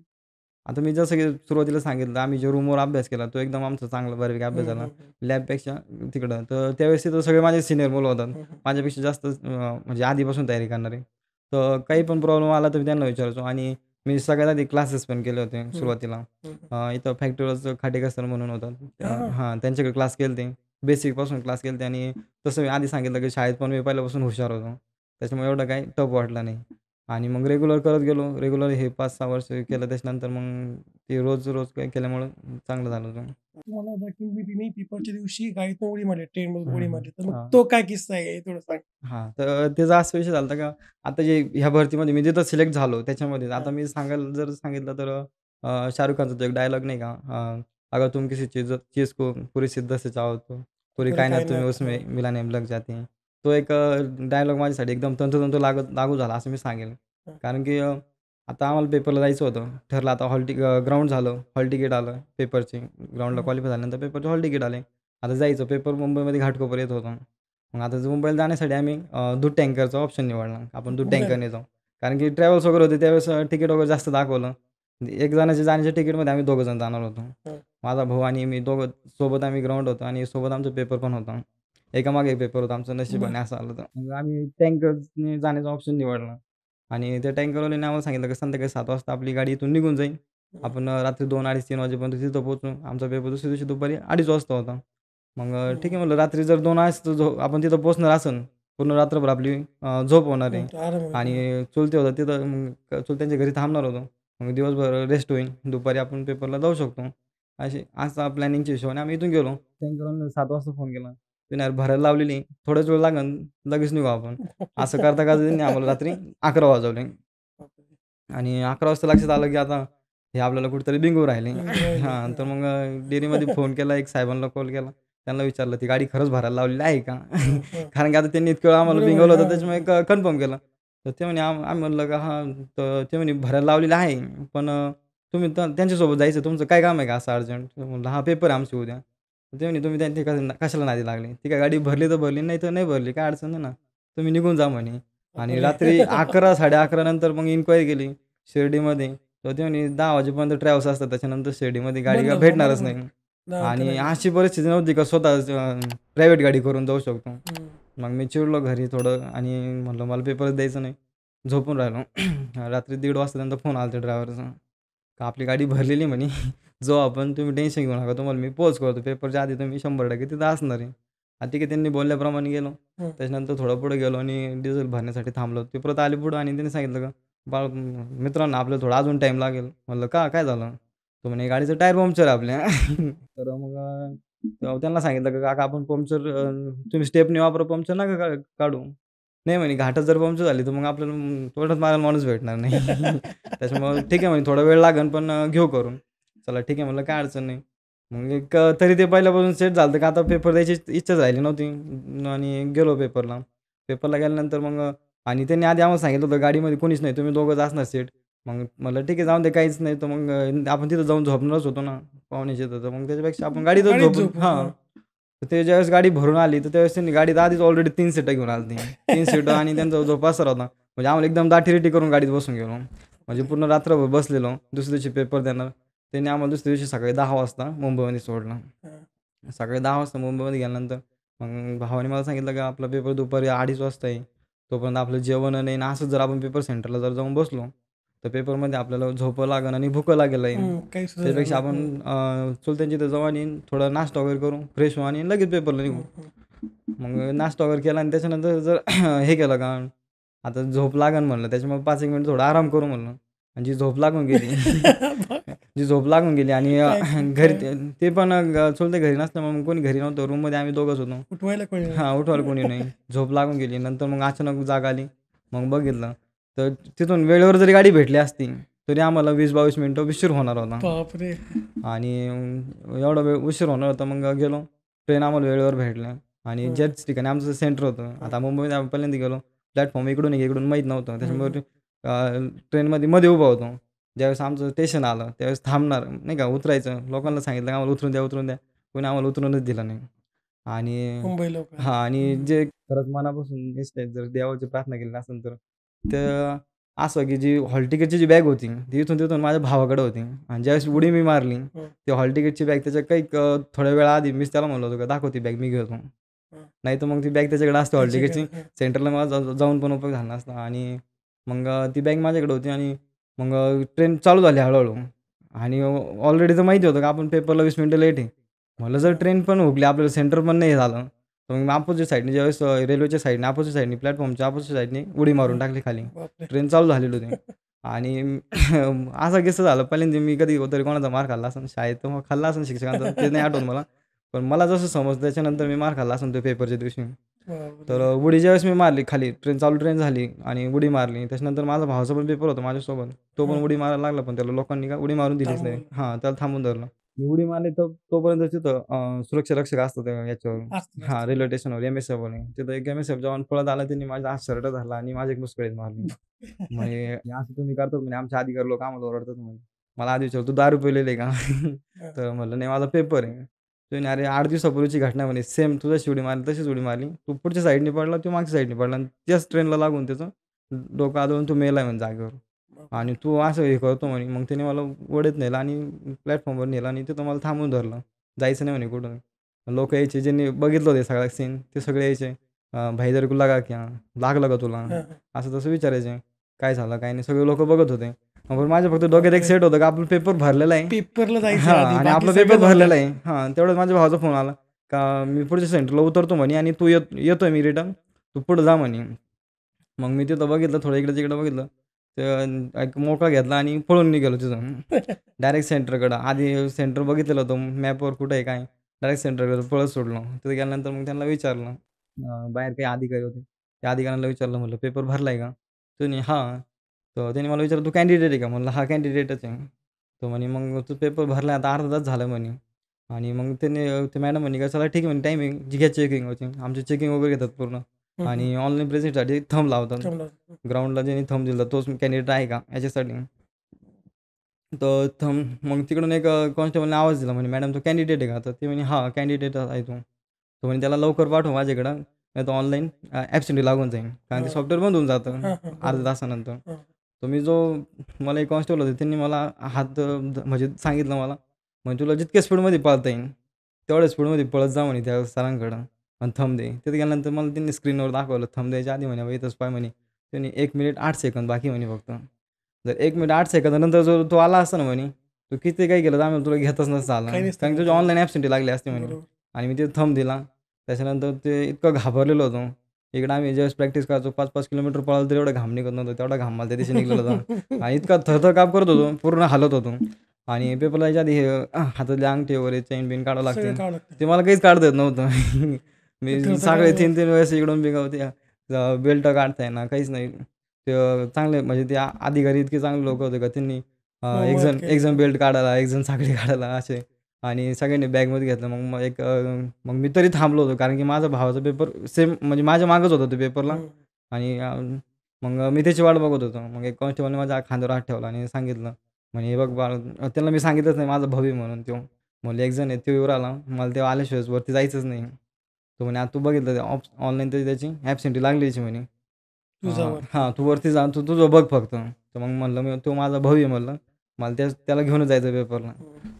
आता मी जसं की सुरुवातीला सांगितलं, आम्ही जे रूमवर अभ्यास केला, तो एकदम आमचा चांगला बऱ्यापैकी अभ्यास हं, झाला. हं, हं. लॅबपेक्षा तिकडं. तर त्यावेळेस तिथं सगळे माझे सीनियर मुलं होतात. हं, हं. माझ्यापेक्षा जास्त म्हणजे आधीपासून तयारी करणारे. तर काही पण प्रॉब्लेम आला तर मी त्यांना विचारायचो आणि मी सगळ्यात आधी क्लासेस पण केले होते हं, सुरुवातीला. हं, हं. इथं फॅक्टरीवरच खाटेकर सर म्हणून होतात. हां, हां. हां, त्यांच्याकडे क्लास केलते. बेसिकपासून क्लास केलते आणि तसं मी आधी सांगितलं की शाळेत पण मी पहिल्यापासून हुशार होतो. त्याच्यामुळे एवढं काही टफ वाटलं नाही. आणि मग रेग्युलर करत गेलो. रेग्युलर हे 5-6 वर्ष केलं त्याच्यानंतर मग ते रोज काही केल्यामुळं चांगलं झालं होतं. तुम्हाला होता की मी पेपरच्या दिवशी गाडीतून उडी मारली, ट्रेनमधून हं, उडी हं. मारली. तर मग हां. तो काय किस्सा आहे थोडं सांग? हां, तर त्याचा असा विषय झाला होता का आता जे ह्या भरतीमध्ये मी जिथं सिलेक्ट झालो त्याच्यामध्ये हां. आता मी जर सांगितलं तर शाहरुख खानचा तो एक डायलॉग नाही का अगर तुम किसी चीज़ को पूरी शिद्दत से चाहो तो पूरी पुढे कायनात काय तुम्हें नाही. उसमें हां. मिलाने में लग जाती है. तो एक डायलॉग माझ्यासाठी एकदम तंतोतंत लागू झाला असं मी सांगेल. हां. कारण की आता आम्हाला पेपरला जायचं होतं. ठरलं आता ग्राउंड झालं, हॉल तिकीट आलं पेपरचे. ग्राउंडला हं. क्वालिफाय झाल्यानंतर पेपरचे हॉल तिकीट आले. आता जायचं पेपर मुंबईमध्ये घाटकोपर येत होतं. मग आता मुंबईला जाण्यासाठी आम्ही दूध टँकरचा ऑप्शन निवडला. आपण दूध बरं. टँकरने जाऊ. कारण की ट्रॅव्हल्स वगैरे होते त्यावेळेस तिकीट वगैरे जास्त दाखवलं. एक जणाच्या जाण्याच्या तिकीटमध्ये आम्ही दोघं जण जाणार होतो. हां. माझा भाऊ आणि मी दोघं सोबत आम्ही ग्राउंड होतो आणि सोबत आमचा पेपर पण होता. एकामागे एक पेपर होता. आमचं बरं. नशिबाने असं आलं होतं. मग आम्ही टँकरने जाण्याचा ऑप्शन निवडला आणि त्या टँकरवाल्याने आम्हाला सांगितलं की संध्याकाळी 7 वाजता आपली गाडी इथून निघून जाईल. हं. आपण रात्री 2, 2:30, 3 वाजेपर्यंत तिथं पोहोचू. आमचा पेपर दुसऱ्या दिवशी दुपारी 2:30 वाजता होता. मग ठीक हं. आहे म्हटलं रात्री जर 2 वाजता आपण तिथं पोहोचणार असेल, पूर्ण रात्रभर आपली झोप होणार आहे आराम होईल. हां. आणि चुलते होतं तिथं मग चुलत्यांच्या घरी थांबणार होतो. मग दिवसभर रेस्ट होईल. दुपारी आपण पेपरला जाऊ शकतो. असा प्लॅनिंगच्या हिशोबाने आम्ही इथून गेलो. टँकरवाल्यानं 7 वाजता फोन केला. "तुम्ही यार भरायला लावलेली, थोडाच वेळ लागेल, लगेच निघू आपण." असं करता त्यांनी आम्हाला रात्री 11 वाजवले बापरे! आणि 11 वाजता लक्षात आलं की आता हे आपल्याला कुठेतरी बिंगू राहिले. राहिले. हां, तर हां. मग डेअरीमध्ये फोन केला, एक साहेबांना कॉल केला. त्यांना विचारलं, "ती गाडी खरंच भरायला लावलेली आहे का?" हां, हां. कारण की आता त्यांनी इतक्या वेळ आम्हाला बरोबर आहे. बिंगवलं होतं हां, त्याच्यामुळे हां. कन्फर्म केलं. तर ते म्हणे आम्ही म्हणलं का हां, तर ते म्हणे भरायला लावलेलं आहे. पण तुम्ही त्यांच्यासोबत जायचं तुमचं काय काम आहे का असं अर्जंट? म्हणलं, "हां, पेपर आहे आमचे उद्या." तर ते म्हणे, "तुम्ही त्यांची कशाला नादी लागले? ती काय गाडी भरली तर भरली, नाही तर नाही भरली. काय अडचण नाही ना. तुम्ही निघून जा" म्हणे. आणि बापरे! रात्री 11, 11:30 नंतर मग इन्क्वायरी केली शिर्डीमध्ये. तर ते म्हणे 10 वाजेपर्यंत ट्रॅव्हल्स असतात. त्याच्यानंतर शिर्डीमध्ये गाडी बंद काय होता. भेटणारच बरोबर आहे. नाही. तर आणि नाही भेटत. अशी परिस्थिती नव्हती का स्वतः प्रायव्हेट गाडी करून जाऊ शकतो. हं. मग मी चिडलो घरी थोडं आणि म्हटलं मला पेपरच द्यायचं नाही. झोपून राहिलो. रात्री 1:30 वाजता त्यांचा फोन आला होता ड्रायव्हरचा. का आपली गाडी भरलेली म्हणे. जाऊ आपण तुम्ही टेन्शन घेऊ नका. तुम्हाला मी पोच करतो. पेपरच्या आधी तुम्ही 100% तिथं असणार आहे. ठीक आहे त्यांनी बोलल्याप्रमाणे गेलो. हं. त्याच्यानंतर थोडं पुढे गेलो आणि डिझेल भरण्यासाठी थांबलो. ते परत आले पुढं आणि त्यांनी सांगितलं का "बाळ मित्रांनो आपल्याला थोडा अजून टाईम लागेल." म्हणलं "का? काय झालं?" तो म्हणे "गाडीचं टायर पंक्चर आहे आपल्या." तर मग तेव्हा त्यांना सांगितलं, "का काका आपण पंक्चर तुम्ही स्टेपनी वापरा, पंक्चर नका काढू." नाही म्हणे, "घाटात जर पंक्चर झाली तर मग आपल्याला तोंडात मारायला माणूस भेटणार नाही." त्याच्यामुळं ठीक आहे म्हणे, "थोडा वेळ लागेल पण घेऊ करून." चला ठीक आहे म्हणलं, "काय अडचण नाही." मग तरी ते पहिल्यापासून सेट झालं होतं, की आता पेपर द्यायची इच्छा झाली नव्हती आणि गेलो पेपरला. पेपरला गेल्यानंतर मग आणि त्यांनी आधी आम्हाला सांगितलं होतं, "गाडीमध्ये कोणीच नाही, तुम्ही दोघंच असणार सेट." मग म्हणलं, "ठीक आहे, जाऊन दे काहीच नाही." तर मग आपण तिथं जाऊन झोपणारच होतो ना पाहुण्याच्या इथं, तर मग त्याच्यापेक्षा आपण गाडीतच गाडीत झोपून झोपू. हां. तर ते ज्यावेळेस गाडी भरून आली, तर त्यावेळेस त्यांनी गाडीत आधीच ऑलरेडी 3 सीटं घेऊन आली होती. 3 सीटं आणि त्यांचा जो पसारा होता, म्हणजे आम्हाला एकदम दाटी-रेटी करून गाडीत बसून गेलो. म्हणजे पूर्ण रात्रभर बसलेलो. दुसऱ्या दिवशी पेपर देणार. त्यांनी आम्हाला दुसऱ्या दिवशी सकाळी 10 वाजता मुंबईमध्ये सोडलं. हां. सकाळी 10 वाजता मुंबईमध्ये गेल्यानंतर मग भावाने मला सांगितलं, की आपला पेपर दुपारी 2:30 वाजता आहे. तोपर्यंत आपलं जेवण नाही आणि असंच जर आपण पेपर सेंटरला जर जाऊन बसलो, तर पेपरमध्ये आपल्याला झोपं लागेल आणि भूक लागेल आहे. काही सुधारणा त्यापेक्षा आपण नाही. चुलत्यांच्या इथं जाऊ आणि थोडा नाश्ता वगैरे करू, फ्रेश होऊ आणि लगेच पेपरला निघू. मग नाश्ता वगैरे केला आणि त्याच्यानंतर जर हे केलं का, आता झोप लागेल म्हणलं, त्याच्यामुळे 5 एक मिनिट थोडा आराम करू म्हणलं. आणि जी झोप लागून गेली जी झोप लागून गेली आणि काय घरी काय ते पण चुलते घरी नसल्यामुळे मग कोणी घरी नव्हतं. रूममध्ये आम्ही दोघंच होतो. उठवायला कोणी नाही. हां, उठवायला कोणी नाही. झोप लागून गेली. नंतर मग अचानक जाग आली. मग बघितलं, तर तिथून वेळेवर जरी गाडी भेटली असती, तरी आम्हाला 20-22 मिनिटं उशीर होणार होता. बापरे! आणि एवढा वेळ उशीर होणार होता. मग गेलो. ट्रेन आम्हाला वेळेवर भेटल्या आणि हं. ज्याच ठिकाणी आमचं सेंटर होतं. आता मुंबईत आम्ही पहिल्यांदा गेलो. प्लॅटफॉर्म इकडून आहे, इकडून माहीत नव्हतं. त्याच्यामुळे ट्रेनमध्ये मध्ये उभा होतो. ज्यावेळेस आमचं स्टेशन आलं, त्यावेळेस थांबणार नाही का, उतरायचं. लोकांना सांगितलं, आम्हाला उतरून द्या, उतरून द्या. कोणी आम्हाला उतरूनच दिलं नाही. आणि मुंबई लोकल. हां आणि जे खरंच मनापासून निष्ठेत जर देवाची प्रार्थना केली असेल तर असं की जी हॉल तिकीटची जी बॅग होती, ती इथून तिथून माझ्या भावाकडे होती आणि ज्यावेळेस उडी मी मारली, हं. ती हॉल तिकीटची बॅग त्याच्या काही थोड्या वेळा आधी मीच त्याला म्हणलो होतो, "का दाखव ती बॅग, मी घेतो." हं. नाहीतर मग ती बॅग त्याच्याकडे असते हॉल त्याच्याकडे तिकीटची. हं. सेंटरला मला जाऊन पण उपयोग झाला नसता आणि मग ती बॅग माझ्याकडे होती आणि मग ट्रेन चालू झाली हळू आणि ऑलरेडी तर माहिती होतं की आपण पेपरला 20 मिनिटं लेट आहे. म्हटलं जर ट्रेन पण हुकली, आपल्याला सेंटर पण नाही झालं, तर मग मी अपोझिट साईडने ज्यावेळेस रेल्वेच्या साईडने अपोझिट साईडने प्लॅटफॉर्मच्या अपोझिट साईडने उडी मारून टाकली खाली. बापरे! ट्रेन चालू झालेली होती आणि असा किस्सा झाला. पहिल्यांदा मी कधी तरी कोणाचा मार खाल्ला असेल शाळेत, तर मग खाल्ला असेल शिक्षकांचा, ते नाही आठवत मला. पण मला जसं समजलं त्याच्यानंतर मी मार खाल्ला असेल तो पेपरच्या दिवशी. तर बापरे! उडी ज्यावेळेस मी मारली खाली, ट्रेन झाली आणि उडी मारली. त्याच्यानंतर माझा भावाचा पण पेपर होता माझ्यासोबत. तो पण हं. उडी मारायला लागला, पण त्याला लोकांनी काय उडी मारून दिलीच नाही. थांबवलं. हां, त्याला थांबून धरलं. मी उडी मारली तर तोपर्यंत तिथं सुरक्षा रक्षक असतात याच्यावर असतं, हां, असतं. रेल्वे स्टेशनवर एम-एस-एफवाले. तिथं एक एम-एस-एफ जवान पळत आला. त्यांनी माझा हात शर्ट धरला आणि माझी एक मुसकळीत मारली. म्हणे, "हे असं तुम्ही करतात म्हणे, आमचे अधिकारी लोक आम्हाला ओरडतात म्हणे." मला आधी विचारलं, "तू दारू पिलेली आहे का?" हं. तर म्हणलं, "नाही, माझा पेपर आहे." तो म्हणे, "अरे 8 दिवसापूर्वीची घटना म्हणे, सेम तू जशी उडी मारली तशीच उडी मारली. तू पुढच्या साईडने पडला, तो मागच्या साईडने पडला आणि त्याच ट्रेनला लागून त्याचं डोकं आदळून तो मेला म्हणे जागेवर. बापरे! आणि तू असं हे करतो म्हणे." मग त्याने मला वडीत नेलं आणि प्लॅटफॉर्मवर नेलं आणि तिथं मला थांबवून धरलं. जायचं नाही म्हणे कुठं. लोकं यायचे, ज्यांनी बघितलं होतं सगळा सीन, ते सगळे यायचे. "भाई तेरे को लगा क्या? लागलं का तुला?" हं, हं. असं तसं विचारायचे. काय झालं, काय नाही. सगळे लोकं बघत होते. पण माझ्या फक्त डोक्यात एक बापरे! सेट होतं, की आपला पेपर भरलेला आहे. पेपरला जायचं हां आधी आणि बाकी आपला पेपर सगळं जाऊ द्या. भरलेला आहे. हां, तेवढ्यात माझ्या भावाचा फोन आला, का मी पुढच्या सेंटरला उतरतो म्हणे आणि तू येतोय मी रिटर्न, तू पुढे जा म्हणे. मग मी तिथं बघितलं, थोडं इकडे-तिकडे बघितलं. तर एक मोका घेतला आणि पळून निघालो तिथून. डायरेक्ट सेंटरकडं. आधी सेंटर बघितलेलं होतं मॅपवर कुठं आहे काय. डायरेक्ट सेंटरकडे पळत सोडलो. तिथे गेल्यानंतर मग त्यांना विचारलं. बाहेर काही अधिकारी होते. त्या अधिकाऱ्यांना विचारलं, म्हटलं, "पेपर भरलाय का?" त्याने "हां." तर त्याने मला विचारलं, "तू कॅन्डिडेट आहे का?" म्हणलं, "हां, कॅन्डिडेटच आहे." तो म्हणे, "मग तू पेपर भरला आता अर्धा तास झाला" म्हणे. आणि मग त्याने ते मॅडम म्हणे, "का चला ठीक आहे" म्हणे, "टायमिंग जी घ्या चेकिंग होती." आमची चेकिंग वगैरे घेतात पूर्ण हं, हं. आणि ऑनलाईन प्रेझेंटसाठी थंब लावतात. थांबला. ग्राउंडला ज्याने थंब दिला तोच कॅन्डिडेट आहे का याच्यासाठी. तर थंब मग तिकडून एक कॉन्स्टेबलने आवाज दिला म्हणे, "मॅडम तो कॅन्डिडेट आहे का?" तर ती म्हणे, "हां, कॅन्डिडेट आहे तो." तो म्हणे, "त्याला लवकर पाठव माझ्याकडं, नाहीतर ऑनलाईन ॲब्सेंटी लागून जाईल." कारण ते हां. सॉफ्टवेअर बंद होऊन जातं हां, हां. अर्ध्या बरोबर. तासानंतर. हां. तर मी जो मला एक कॉन्स्टेबल होते त्यांनी मला हात म्हणजे सांगितलं मला, "म्हणजे तुला जितक्या स्पीडमध्ये पळता येईल, तेवढ्या स्पीडमध्ये पळत जा" म्हणे त्या सरांकडं आणि थंब दे. तिथे गेल्यानंतर मला त्यांनी स्क्रीनवर दाखवलं. थंब द्यायच्या आधी म्हणे, "इथंच पाय" म्हणे. त्याने 1 मिनिट 8 सेकंद बाकी म्हणे फक्त. जर 1 मिनिट 8 सेकंदानंतर जर तो आला असता ना म्हणे, तू किती काही केलं तर आम्ही तुला घेतच नसतं आला. काही नसतं कारण की करत तुझी त्याला. ऑनलाईन ॲब्सेंटी लागली असती म्हणे. बरोबर. आणि मी तिथे थंब दिला. त्याच्यानंतर ते इतकं घाबरलेलो होतो. इकडे आम्ही ज्यावेळेस प्रॅक्टिस करायचो 5-5 किलोमीटर पळालो तर एवढा घाम निघत नव्हता. तेवढा घाम मला त्या दिवशी निघलेला होता. आणि इतका थरथर काप करत होतो, पूर्ण हालत होतो. आणि पेपरला यायच्या आधी हे हातातले अंगठी वगैरे चेन बिन काढावं सगळं लागते. काढावं लागतं. ते मला काहीच काढता येत नव्हतं. मी खर्च सगळे करावं. 3-3 वेळेस इकडून बिघावते. बेल्ट काढता येईना, काहीच नाही. ते चांगले म्हणजे ते अधिकारी इतके चांगले लोकं होते का त्यांनी एक मदत जण एक केली. जण बेल्ट काढायला, एक जण साखळी काढायला असे आणि सगळ्यांनी बॅगमध्ये घेतलं. मग मी तरी थांबलो होतो कारण की माझा भावाचा पेपर सेम म्हणजे माझ्या मागच होता तो पेपरला हं. आणि मग मी त्याची वाट बघत होतो. मग एक कॉन्स्टेबलने माझ्या खांद्यावर हात ठेवला आणि सांगितलं, म्हणे, "हे बघ बाळ." त्याला मी सांगितलंच नाही माझा भाऊ आहे म्हणून तो. म्हणले, "एक जण आहे तो येऊन राहिला, मला तेव्हा आल्याशिवाय वरती जायचंच नाही." तो म्हणे, "आता तू बघितलं ऑनलाईन तर त्याची ॲब्सेंटी लागलीच म्हणे. तुझावर. हां, तू वरती जा, तू तुझं बघ फक्त." तर मग म्हणलं मी, "तो माझा भाऊ आहे," म्हणलं. "मला त्याला घेऊनच जायचं पेपरला."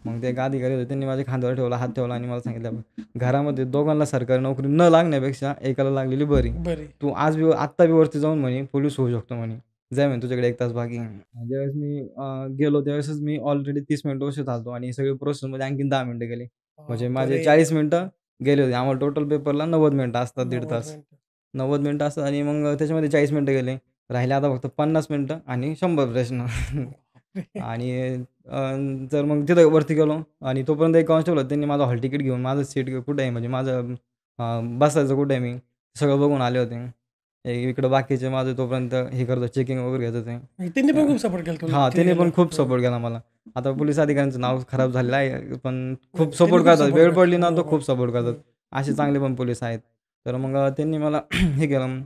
मग ते एक अधिकारी होते त्यांनी माझ्या खांद्यावर ठेवला, हात ठेवला आणि मला सांगितलं, "बघ, घरामध्ये दोघांना सरकारी नोकरी न लागण्यापेक्षा एकाला लागलेली बरी. बरी. तू आत्ता बी वरती जाऊन म्हणे पोलीस होऊ शकतो म्हणे. जा म्हणे तुझ्याकडे 1 तास बाकी आहे." ज्यावेळेस मी गेलो त्यावेळेसच मी ऑलरेडी 30 मिनिटं उशीर झालो आणि सगळी प्रोसेसमध्ये आणखीन 10 मिनिटं गेली. म्हणजे माझे बापरे! 40 मिनिटं गेले होते. आम्हाला टोटल पेपरला 90 मिनिटं असतात, दीड 90 तास. मिनिटं. 90 मिनिटं असतात आणि मग त्याच्यामध्ये 40 मिनिटं गेले. राहिले आता फक्त 50 मिनिटं आणि 100 प्रश्न. बापरे! आणि अ, तर मग तिथं वरती गेलो आणि तोपर्यंत एक कॉन्स्टेबल होता. त्यांनी माझं हॉल तिकीट घेऊन माझं सीट कुठे आहे म्हणजे माझं बसायचं कुठे आहे मी सगळं बघून आले होते. इकडं बाकीचे माझं तोपर्यंत हे करत होते, चेकिंग वगैरे घेत होते. म्हणजे त्यांनी पण खूप सपोर्ट केला तुला हां, तिथे त्याने गेल्यावर. पण खूप हं. सपोर्ट केला मला. आता पोलीस अधिकाऱ्यांचं नाव खराब झालेलं आहे, पण नाही, खूप त्यांनी सपोर्ट खूप करतात. सपोर्ट वेळ केला. पडली ना, हो, तर हो. खूप सपोर्ट करतात. हं. असे चांगले पण पोलीस आहेत. तर मग त्यांनी मला हे केलं.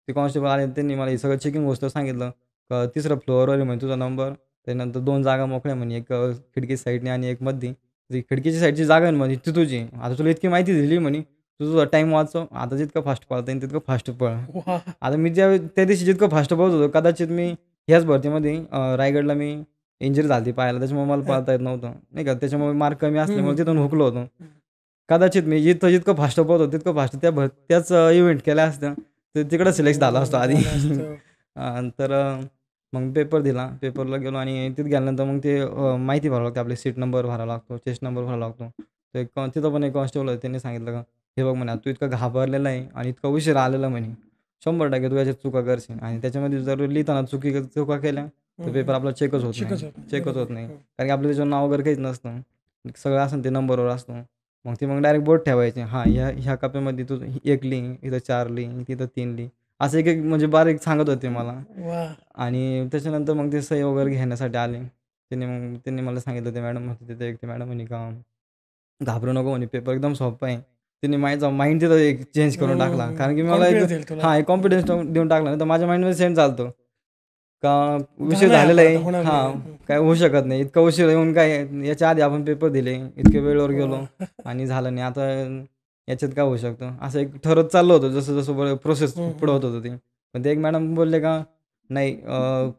ते कॉन्स्टेबल आले त्यांनी मला हे सगळं चेकिंग होतं सांगितलं. 3ऱ्या फ्लोअरवर आहे म्हणे तुझा नंबर. त्यानंतर 2 जागा मोकळ्या म्हणे, एक खिडकी साईडने आणि एक मधी. ती खिडकीच्या साईडची जागा आहे म्हणे ती तुझी. आता तुला इतकी माहिती दिली म्हणे, तू तुझा टाईम वाचव. आता जितकं फास्ट पळता येईल तितकं फास्ट पळ. वाह! आता मी त्या दिवशी जितकं फास्ट पळत होतो, कदाचित मी ह्याच भरतीमध्ये रायगडला मी इंजुरी झाली होती पायाला, त्याच्यामुळे मला हां. पळता येत नव्हतं, नाही का. त्याच्यामुळे मार्क कमी हं, हं, असल्यामुळे तिथून हं, हुकलो होतो. हं. कदाचित मी जितकं फास्ट पळत होतो, तितकं फास्ट त्याच इव्हेंट केल्या असत्या, तर तिकडं सिलेक्ट झाला असतो आधी. झालं असतं. तर मग पेपर दिला. पेपरला गेलो आणि तिथे गेल्यानंतर मग ते माहिती भरावं लागते. आपले सीट नंबर भरावा लागतो, चेस्ट नंबर भरावा लागतो. तर तिथं पण एक कॉन्स्टेबल होते. त्यांनी सांगितलं का, "हे बघ," म्हणे, "तू इतका घाबरलेला आहे आणि इतका उशिरा आलेला," म्हणे, "100% तू याच्यात चुका करशील आणि त्याच्यामध्ये जर लिहिताना चुका केल्या, हं, तर पेपर हं. आपला चेकच होत नाही. शिकच होत नाही. चेकच बरोबर होत आहे. नाही. हं. कारण की आपलं त्याच्यावर नाव वगैरे काहीच नसतं. सगळं असेल ते नंबरवर असतं. मग डायरेक्ट बोर्ड ठेवायचे. हां, ह्या कप्प्यामध्ये तू 1 लिही, इथं 4 लिही, तिथं 3 लिही. असं एक-एक म्हणजे बारीक सांगत होते मला. वाह! आणि त्याच्यानंतर मग ते सही वगैरे घेण्यासाठी आले. त्यांनी मला सांगितलं, ते मॅडम होते तिथे एक, ते मॅडम म्हणे का, "घाबरू नको," म्हणे, "पेपर एकदम सोपा आहे." त्यांनी माझा माइंड तिथं एक चेंज करून टाकला. कारण की मला एक कॉन्फिडन्स येईल तुला. हां, एक कॉन्फिडन्स देऊन टाकला. नाही तर माझ्या माइंडमध्ये सेम चालतं का उशीर झालंय झालेला आपण आहे. आता होणार नाही. हां, काय होऊ शकत नाही. इतका उशीर येऊन काय याच्या आधी आपण पेपर दिले, इतक्या वेळेवर गेलो वाह! आणि झालं नाही. आता याच्यात काय होऊ शकतं? असं एक ठरत चाललं होतं. जसं-जसं प्रोसेस हं, पुढं हं. होत होतं ते. पण ते एक मॅडम बोलले का, "नाही,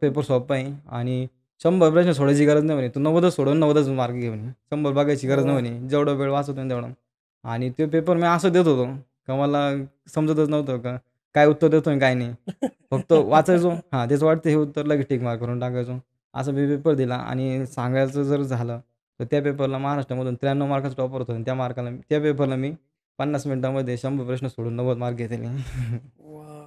पेपर सोपा आहे आणि 100 प्रश्न सोडवायची गरज नाही," म्हणे. "तू 90च सोडव 90च मार्क घे," म्हणे. 100 बघायची गरज नाही वाह! म्हणे. जेवढा वेळ वाचवता येईल तेवढा. आणि तो पेपर मी असं देत होतो का मला समजतच नव्हतं का काय उत्तर देतोय आणि काय नाही. फक्त वाचायचो. हां, तेच वाटतं हे उत्तर लगेच टिक मार्क करून टाकायचो. असा मी पेपर दिला आणि सांगायचं जर झालं, तर त्या पेपरला महाराष्ट्रामधून 93 मार्काचा टॉपर होतो आणि त्या पेपरला मी 50 मिनिटांमध्ये 100 प्रश्न सोडून 90 मार्क घेतले. वाह!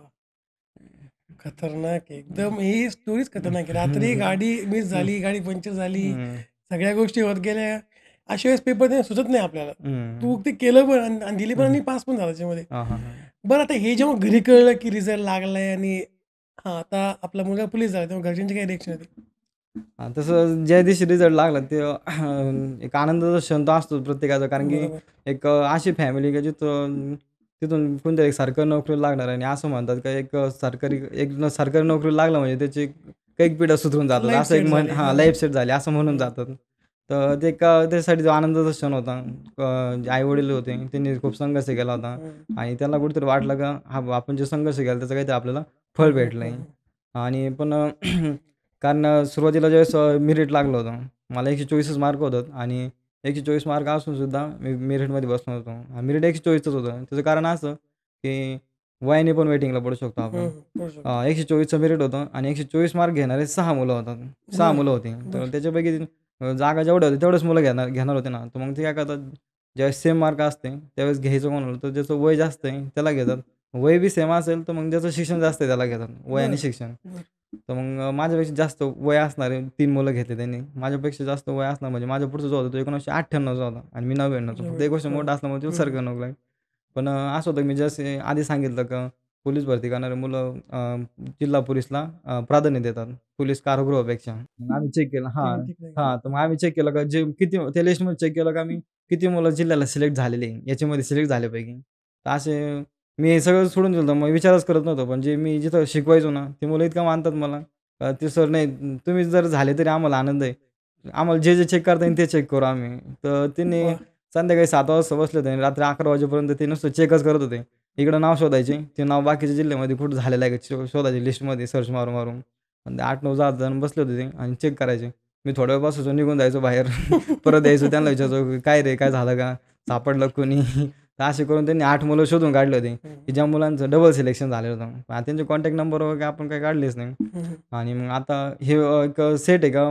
खतरनाक आहे. एकदम ही स्टोरीच खतरनाक आहे. रात्री गाडी मिस झाली, गाडी पंक्चर झाली, हं, सगळ्या गोष्टी होत गेल्या. अशा वेळेस पेपर देणं सुचत नाही आपल्याला. हं. तू ते केलं पण आणि दिली पण हं. आणि पास पण झाला त्याच्यामध्ये. हां, हां, हां. बरं आता हे जेव्हा घरी कळलं की रिझल्ट लागलाय आणि हां, आता आपला मुलगा पोलीस झाला, तेव्हा घरच्यांची काय रिएक्शन होती? तसं ज्या दिवशी रिझल्ट लागला ते एक आनंदाचा क्षण तर असतोच प्रत्येकाचा. कारण की बरोबर. एक अशी फॅमिली की जिथून तिथून कोणतरी एक सरकारी नोकरीला लागणार आहे आणि असं म्हणतात की सरकारी नोकरीला लागला म्हणजे त्याची कैक पिढ्या सुधरून जातात. लाईफ असं एक सेट झाली. हां. लाईफ सेट झाली असं म्हणून हं. जातात. तर ते त्याच्यासाठी जो आनंदाचा क्षण होता. आई-वडील होते त्यांनी खूप संघर्ष केला होता हं. आणि त्यांना कुठेतरी वाटलं का हां, आपण जे संघर्ष केला त्याचं काहीतरी आपल्याला हं, फळ हं, भेटलं हं, आहे. हं. आणि पण कारण सुरुवातीला ज्यावेळेस मेरिट लागलं होतं, मला 124च मार्क होतं आणि 124 मार्क असून सुद्धा मी मेरिटमध्ये बसलो नव्हतो. मेरिट 124च होतं. त्याचं कारण असं, की वयाने पण वेटिंगला पडू शकतो आपण. हं, पडू शकतो. 124चं मेरिट होतं आणि 124 मार्क घेणारे 6 मुलं होतात. 6 बरं, मुलं होती. तर बरं. त्याच्यापैकी जागा जेवढ्या होत्या तेवढेच मुलं घेणार घेणार होते ना. तर मग ते काय करतात, ज्यावेळेस सेम मार्क असते, त्यावेळेस घ्यायचं कोणाला तर ज्याचं वय जास्त आहे त्याला घेतात. वय बी सेम असेल तर मग ज्याचं शिक्षण जास्त आहे त्याला घेतात. वय आणि बरं, शिक्षण. बरं. तर मग माझ्यापेक्षा जास्त वय असणारे 3 मुलं घेतले त्यांनी. माझ्यापेक्षा जास्त वय असणार म्हणजे माझ्या पुढचा जो होता तो 1998चा होता आणि मी 99चा. फक्त 1 वर्ष मोठा असल्यामुळे तो सरकं नको लागलं. पण असं होतं मी जसं आधी सांगितलं का पोलीस भरती करणारे मुलं जिल्हा पोलिसला प्राधान्य देतात, पोलीस कारागृहापेक्षा. मग आम्ही चेक केलं हां, तिकडे हां. तर मग आम्ही चेक केलं का जे किती त्या लिस्टमध्ये चेक केलं का आम्ही किती मुलं जिल्ह्याला सिलेक्ट झालेले आहे, याच्यामध्ये सिलेक्ट झाल्यापैकी. तर असे मी हे सगळं सोडून दिलं होतं. मग विचारच करत नव्हतो. पण जे मी जिथं शिकवायचो ना, ते मुलं इतकं मानतात मला. ते सर नाही तुम्ही जर झाले तरी आम्हाला आनंद आहे. आम्हाला जे चेक करता येईल ते चेक करू आम्ही. तर त्यांनी वा. संध्याकाळी 7 वाजता बसले होते आणि रात्री 11 वाजेपर्यंत ते नुसतं चेकच करत होते. इकडं नाव शोधायचे. ते नाव बाकीच्या जिल्ह्यामध्ये कुठं झालेलं आहे का शोधायचे लिस्टमध्ये सर्च मारून. आणि ते 8-9 10 जण बसले होते ते आणि चेक करायचे. मी थोडा वेळ बसायचो, निघून जायचो बाहेर. परत यायचो त्यांना विचारायचो, "काय रे, काय झालं का? सापडलं कोणी?" तर असे करून त्यांनी 8 मुलं शोधून काढले होते, की ज्या मुलांचं डबल सिलेक्शन झालेलं होतं. आता त्यांचे कॉन्टॅक्ट नंबर वगैरे आपण काही काढलेच नाही. आणि मग आता हे एक सेट आहे का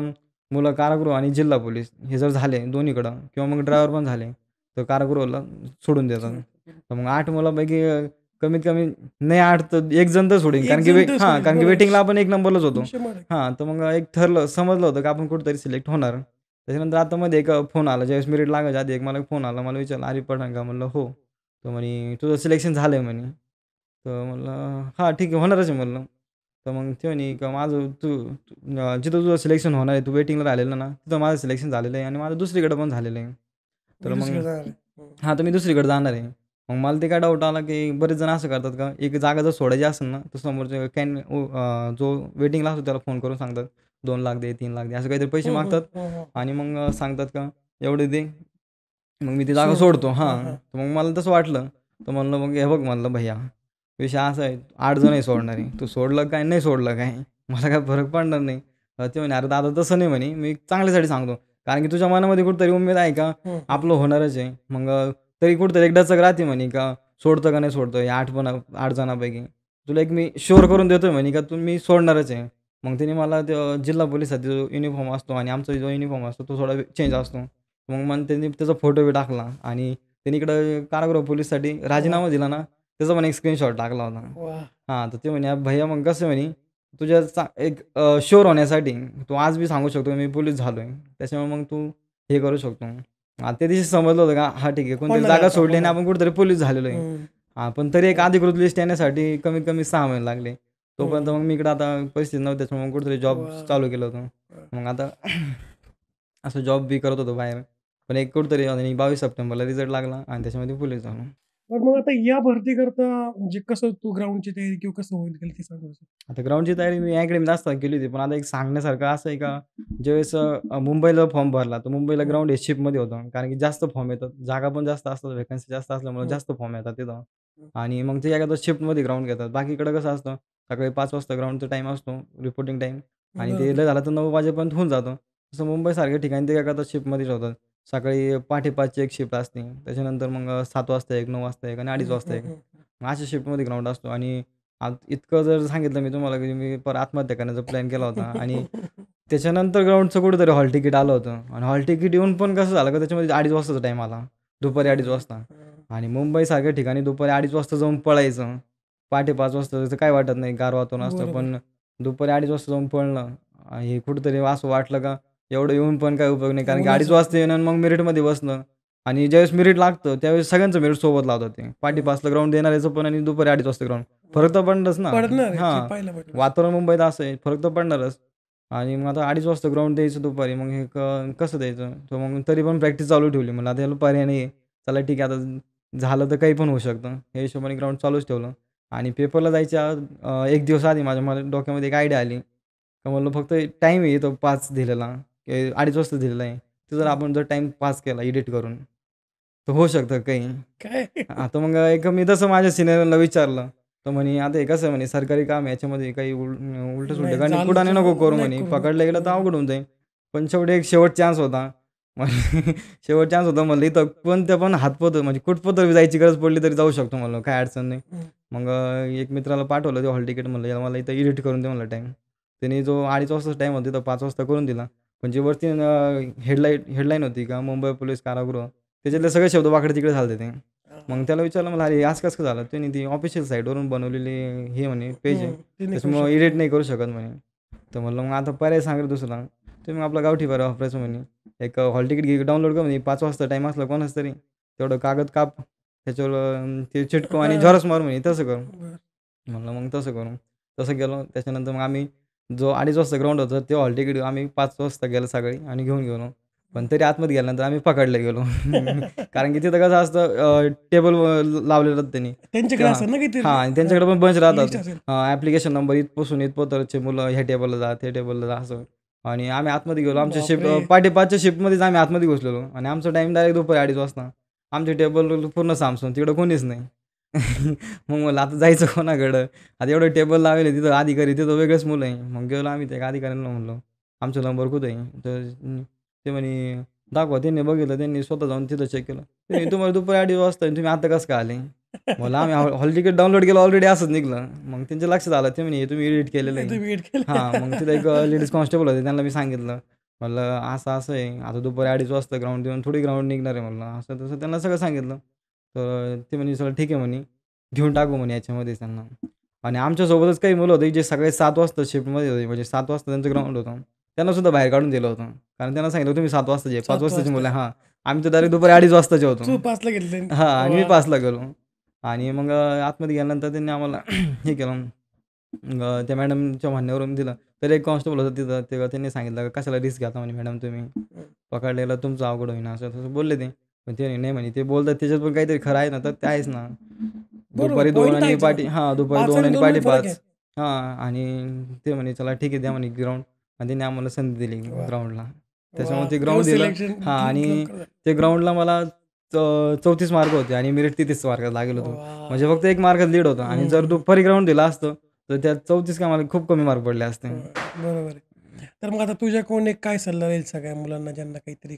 मुलं कारागृह आणि जिल्हा पोलीस हे जर झाले दोन्हीकडं किंवा मग ड्रायव्हर पण झाले, तर कारागृहाला सोडून देतात. तर मग 8 मुलांपैकी कमीत कमी नाही 8 तर 1 जण तर सोडीन. एक कारण की जण तर हां, सोडेल, कारण की बरोबर. वेटिंगला आपण 1 नंबरलाच होतो. 100%. हां, तर मग एक ठरलं समजलं होतं की आपण कुठेतरी सिलेक्ट होणार. त्याच्यानंतर आता मध्ये एक फोन आला ज्यावेळेस मेरिट लागायच्या आधी एक मला फोन आला. मला विचारलं, "अरे पठाण का?" म्हणलं, "हो." तर म्हणे, "तुझं सिलेक्शन झालंय" म्हणे. तर म्हणलं, "हां, ठीक आहे होणारच आहे" म्हणलं. तर मग ते म्हणे का माझं जिथं तुझं सिलेक्शन होणार आहे, तू वेटिंगला राहिलेलं ना, तिथं माझं सिलेक्शन झालेलं आहे आणि माझं दुसरीकडे पण झालेलं आहे. मी तर मग दुसरीकडे जाणार आहे. हां, तर मी दुसरीकडे जाणार आहे. मग मला ते काय डाऊट आला, की बरेच जण असं करतात का, एक जागा जर सोडायची असेल ना, तर समोरच्या जो वेटिंगला असतो त्याला फोन करून सांगतात, 2,00,000 दे, 3,00,000 दे, असं काहीतरी पैसे हं, हं. मागतात हं, हं, हं. आणि मग सांगतात का एवढे दे. मग मी ती जागा सोडतो. सोडतो हां. हां, हां. तर मग मला तसं वाटलं. तर म्हणलं मग हे बघ म्हणलं भैय्या, विषय असा आहे 8 जण आहे सोडणारे. तू सोडलं काय, नाही सोडलं काय, मला काय फरक पडणार नाही. ते म्हणे, "अरे दादा तसं नाही" म्हणे, "मी चांगल्यासाठी सांगतो. कारण की तुझ्या मनामध्ये कुठेतरी उमेद आहे का, हं, हं. आपलं होणारच आहे. मग तरी कुठेतरी एक डचक राहते म्हणे का सोडतं का नाही सोडतं या 8 जणांपैकी. तुला एक मी शुअर करून देतोय म्हणे का मी सोडणारच आहे." मग त्याने मला जिल्हा पोलिसाचा जो युनिफॉर्म असतो आणि आमचा जो युनिफॉर्म असतो तो थोडा चेंज असतो. मग मला त्यांनी त्याचा फोटो बी टाकला आणि त्यांनी इकडं कारागृह पोलिससाठी वाह! राजीनामा दिला ना, त्याचा पण एक स्क्रीनशॉट टाकला होता. वाह! हां, तर ते म्हणे, "भैय्या मग कसं म्हणे, तुझ्या एक शुअर होण्यासाठी तू आज बी सांगू शकतो मी पोलीस झालोय. त्याच्यामुळे मग तू हे करू शकतो." त्या दिवशी समजलं होतं का हां, ठीक आहे कोणतरी होणार आहे जागा आता, सोडली आणि होणार. आपण कुठेतरी पोलीस झालेलो आहे. हं, हां, पण तरी एक हं, अधिकृत लिस्ट येण्यासाठी कमीत कमी 6 महिने लागले. तोपर्यंत हं. मग मी इकडं आता परिस्थिती नव्हती त्याच्यामुळे मग कुठेतरी जॉब वाह! चालू केलं होतं. मग आता असं जॉब बी करत होतो बाहेर. पण एक कुठेतरी आणि 22 सप्टेंबरला रिझल्ट लागला आणि त्याच्यामध्ये पोलीस झालो. पण मग आता या भरतीकरता म्हणजे कसं तू ग्राउंडची तयारी किंवा कसं होईल केली ते सांग थोडंसं? आता ग्राउंडची तयारी मी अकॅडमीत असताना केली होती. पण आता एक सांगण्यासारखं असं आहे का, ज्यावेळेस मुंबईला फॉर्म भरला, तर मुंबईला हं, ग्राउंड हे शिपमध्ये होतं. कारण की जास्त फॉर्म येतात. जागा पण जास्त असतात, व्हॅकन्सी जास्त असल्यामुळे हं, जास्त फॉर्म येतात तिथं. हं, आणि मग ते एखादं शिफ्टमध्ये ग्राउंड घेतात. बाकीकडं कसं असतं, सकाळी 5 वाजता ग्राउंडचा टाईम असतो, रिपोर्टिंग टाईम आणि ते बरोबर. लय झालं तर 9 वाजेपर्यंत होऊन जातं. तसं मुंबईसारख्या ठिकाणी ते एखादं शिफ्टमध्येच होतात. सकाळी पहाटे 5ची एक शिफ्ट असते. त्याच्यानंतर मग 7 वाजता एक, 9 वाजता एक आणि 2:30 हं, वाजता हं, एक. हं, मग अशा शिफ्टमध्ये ग्राउंड असतो आणि इतकं जर सांगितलं मी तुम्हाला, की मी परत आत्महत्या करण्याचा प्लॅन केला होता आणि हं. त्याच्यानंतर ग्राउंडचं कुठेतरी हॉल तिकीट आलं होतं आणि हॉल तिकीट येऊन पण कसं झालं, का त्याच्यामध्ये 2:30 वाजताचा टाईम आला. दुपारी 2:30 वाजता हं. आणि मुंबईसारख्या ठिकाणी दुपारी 2:30 वाजता जाऊन पळायचं. पहाटे 5 वाजता तर काही वाटत नाही, गार वातावरण असतं. बरोबर. पण दुपारी 2:30 वाजता जाऊन पळणं हे कुठेतरी असं वाटलं का एवढं येऊन पण काही उपयोग नाही. कारण की 2:30 उन्हाचं. वाजता येणं आणि मग मेरिटमध्ये बसणं आणि ज्यावेळेस मेरिट लागतं त्यावेळेस सगळ्यांचं मेरिट सोबत लावतात ते. पहाटे हं. 5ला ग्राउंड देणाऱ्याचं पण आणि दुपारी 2:30 वाजता ग्राउंड. फरक तर पडणारच ना. पडणार आहे ते हां, पाहायला भेटलं. वातावरण मुंबईत असं आहे, फरक तर पडणारच. आणि मग आता 2:30 वाजता ग्राउंड द्यायचं दुपारी. मग हे कसं द्यायचं? तर मग तरी पण प्रॅक्टिस चालू ठेवली. म्हणलं आता याला पर्याय नाही आहे. चला ठीक आहे आता झालं तर काही पण होऊ शकतं. या हिशोबाने ग्राउंड चालूच ठेवलं. आणि पेपरला जायच्या 1 दिवस आधी मला डोक्यामध्ये एक आयडिया आली. का म्हणलं फक्त टाईम आहे तो 5 दिलेला, 2:30 वाजता दिलेला आहे. तर जर हं. आपण जर टाईम पास केला एडिट करून, तर होऊ शकतं काही. काय? आता मग एक मी तसं माझ्या सिनियरला विचारलं. तर म्हणे, "आता हे कसं आहे म्हणे सरकारी काम आहे याच्यामध्ये काही उलटं-सुलटं नाही आणि झालं कुठाने तर नको करू नाही म्हणे. करू पकडलं शकत. गेलं तर बरोबर. अवघड होऊन जाईल." पण शेवटी एक शेवट चान्स होता. मग शेवट चान्स होता म्हणलं इथं कोणत्या पण हातपत म्हणजे कुठपण तरी जायची गरज पडली तरी जाऊ शकतो म्हणलं, काही अडचण नाही. हं. मग एक मित्राला पाठवलं ते हॉल तिकीट म्हणलं, "याला मला इथं एडिट करून दे" म्हणलं टाईम. त्याने जो 2:30 वाजताचा टाईम होता तिथं 5 वाजता करून दिला. पण जी वरती हेडलाईन होती का मुंबई पोलीस कारागृह, त्याच्यातले सगळे शब्द वाकडे-तिकडे झाले ते. मग हां. त्याला विचारलं मला, "अरे असं कसं झालं?" त्याने ती ऑफिशियल साईटवरून बनवलेली हे म्हणे पेज आहे. हं. ते नाही करू त्याच्यामुळं शकत. एडिट हं. नाही करू शकत म्हणे. तर म्हणलं मग आता पर्याय सांगा दुसरा. तुम्ही आपला गावठी पर्याय वापरायचं म्हणे. एक हॉल तिकीट डाउनलोड कर म्हणे, 5 वाजता टाईम असला कोणाच तरी, तेवढं कागद काप, त्याच्यावर ते चिटकव आणि झेरॉक्स मार म्हणे, तसं कर. बरं. म्हणलं मग तसं करू. तसं केलं. त्याच्यानंतर मग आम्ही जो 2:30 वाजता ग्राउंड होतं ते हॉल तिकीट आम्ही 5 वाजता गेलो सकाळी आणि घेऊन गेलो. पण तरी आतमध्ये गेल्यानंतर आम्ही पकडले गेलो. कारण की तिथं कसं असतं, टेबल लावलेलं होतं त्यांनी. त्यांच्याकडे असेल ना काहीतरी हां, आणि त्यांच्याकडे पण बंच लिस्ट राहतात. असेल. ॲप्लिकेशन नंबर इथपासून इथपर्यंतचे मुलं ह्या टेबलला जा, त्या टेबलला जा असं. आणि आम्ही आतमध्ये गेलो. आमची शिफ्ट बापरे! 5:30च्या शिफ्टमध्येच आम्ही आतमध्ये घुसलेलो आणि आमचा टाईम डायरेक्ट दुपारी 2:30 वाजता. आमची टेबल पूर्ण सामसूम, तिकडं कोणीच नाही. मग म्हणलं आता जायचं कोणाकडं? आता एवढं टेबल लावले तिथं अधिकारी, तिथं वेगळेच मुलं आहे. मग गेलो आम्ही त्या अधिकाऱ्यांना म्हणलो, "आमचा नंबर कुठे आहे?" तर ते म्हणे, "दाखवा." त्यांनी बघितलं, त्यांनी स्वतः जाऊन तिथं चेक केलं. ते म्हणे, "तुम्हाला दुपारी 2:30 वाजता आहे, तुम्ही आता कसं काय आले?" म्हणलं, "आम्ही हॉल तिकीट डाउनलोड केलं ऑलरेडी." असंच निघालं. मग त्यांच्या लक्षात आलं. ते म्हणे, "हे तुम्ही एडिट केलेलं आहे." तुम्ही वेट केलं. हां, मग तिथं एक लेडीज कॉन्स्टेबल होते, त्यांना मी सांगितलं. म्हणलं, "असं-असं आहे, आता दुपारी 2:30 वाजता ग्राउंड देऊन थोडी ग्राउंड निघणार आहे." म्हणलं, असं-तसं त्यांना सगळं सांगितलं. तर ते म्हणे, "सगळं ठीक आहे," म्हणे, "घेऊन टाकू," म्हणे याच्यामध्येच त्यांना. आणि आमच्यासोबतच काही मुलं होती जे सकाळी 7 वाजता शिफ्टमध्ये होते, म्हणजे 7 वाजता त्यांचं ग्राउंड होतं. त्यांना सुद्धा बाहेर काढून दिलं होतं. कारण त्यांना सांगितलं, "तुम्ही 7 वाजताचे आहे." 5 7 वाजताची वाजता. मुलं हां. आम्ही तर डायरेक्ट दुपारी 2:30 वाजताचे होतो. तू 5ला घेतलं त्यांनी. हां, आणि मी वाह! 5ला गेलो. आणि मग आतमध्ये गेल्यानंतर त्यांनी आम्हाला हे केलं. त्या मॅडमच्या म्हणण्यावरून दिलं. तर एक कॉन्स्टेबल होता तिथं. तेव्हा त्यांनी सांगितलं, "कशाला रिस्क घेता?" म्हणे, "मॅडम तुम्ही. पकडलेलं तुमचं अवघड होईन." असं-तसं बोलले ते. पण ते म्हणे, "नाही," म्हणे, "ते बोलतात त्याच्यात पण काहीतरी खरं आहे ना." तर ते आहेच ना. बरोबर दुपारी 2 पॉइंट आहे आणि याच्यामध्ये. दुपारी 5 2 आणि आणि 2 मध्ये फरक 5:30. आहे. हां, आणि ते म्हणे, "चला ठीक आहे, द्या," म्हणे ग्राउंड. आणि त्यांनी आम्हाला संधी दिली वाह! ग्राउंडला. वाह! त्याच्यामुळे ते तेव्हा ग्राउंड दिलं. सिलेक्शन हां, आणि लवकर झालं. ते ग्राउंडला मला 34 मार्क होते आणि मेरिट 33 मार्कात लागेल होतं. वाह! म्हणजे फक्त 1 मार्कात लीड होतं. आणि जर हं. दुपारी ग्राउंड दिला असतं, तर त्यात 34 काय मला खूप कमी मार्क पडले असते. बरोबर आहे. तर मग आता तुझ्याकडून एक काय सल्ला राहील सगळ्या मुलांना ज्यांना काहीतरी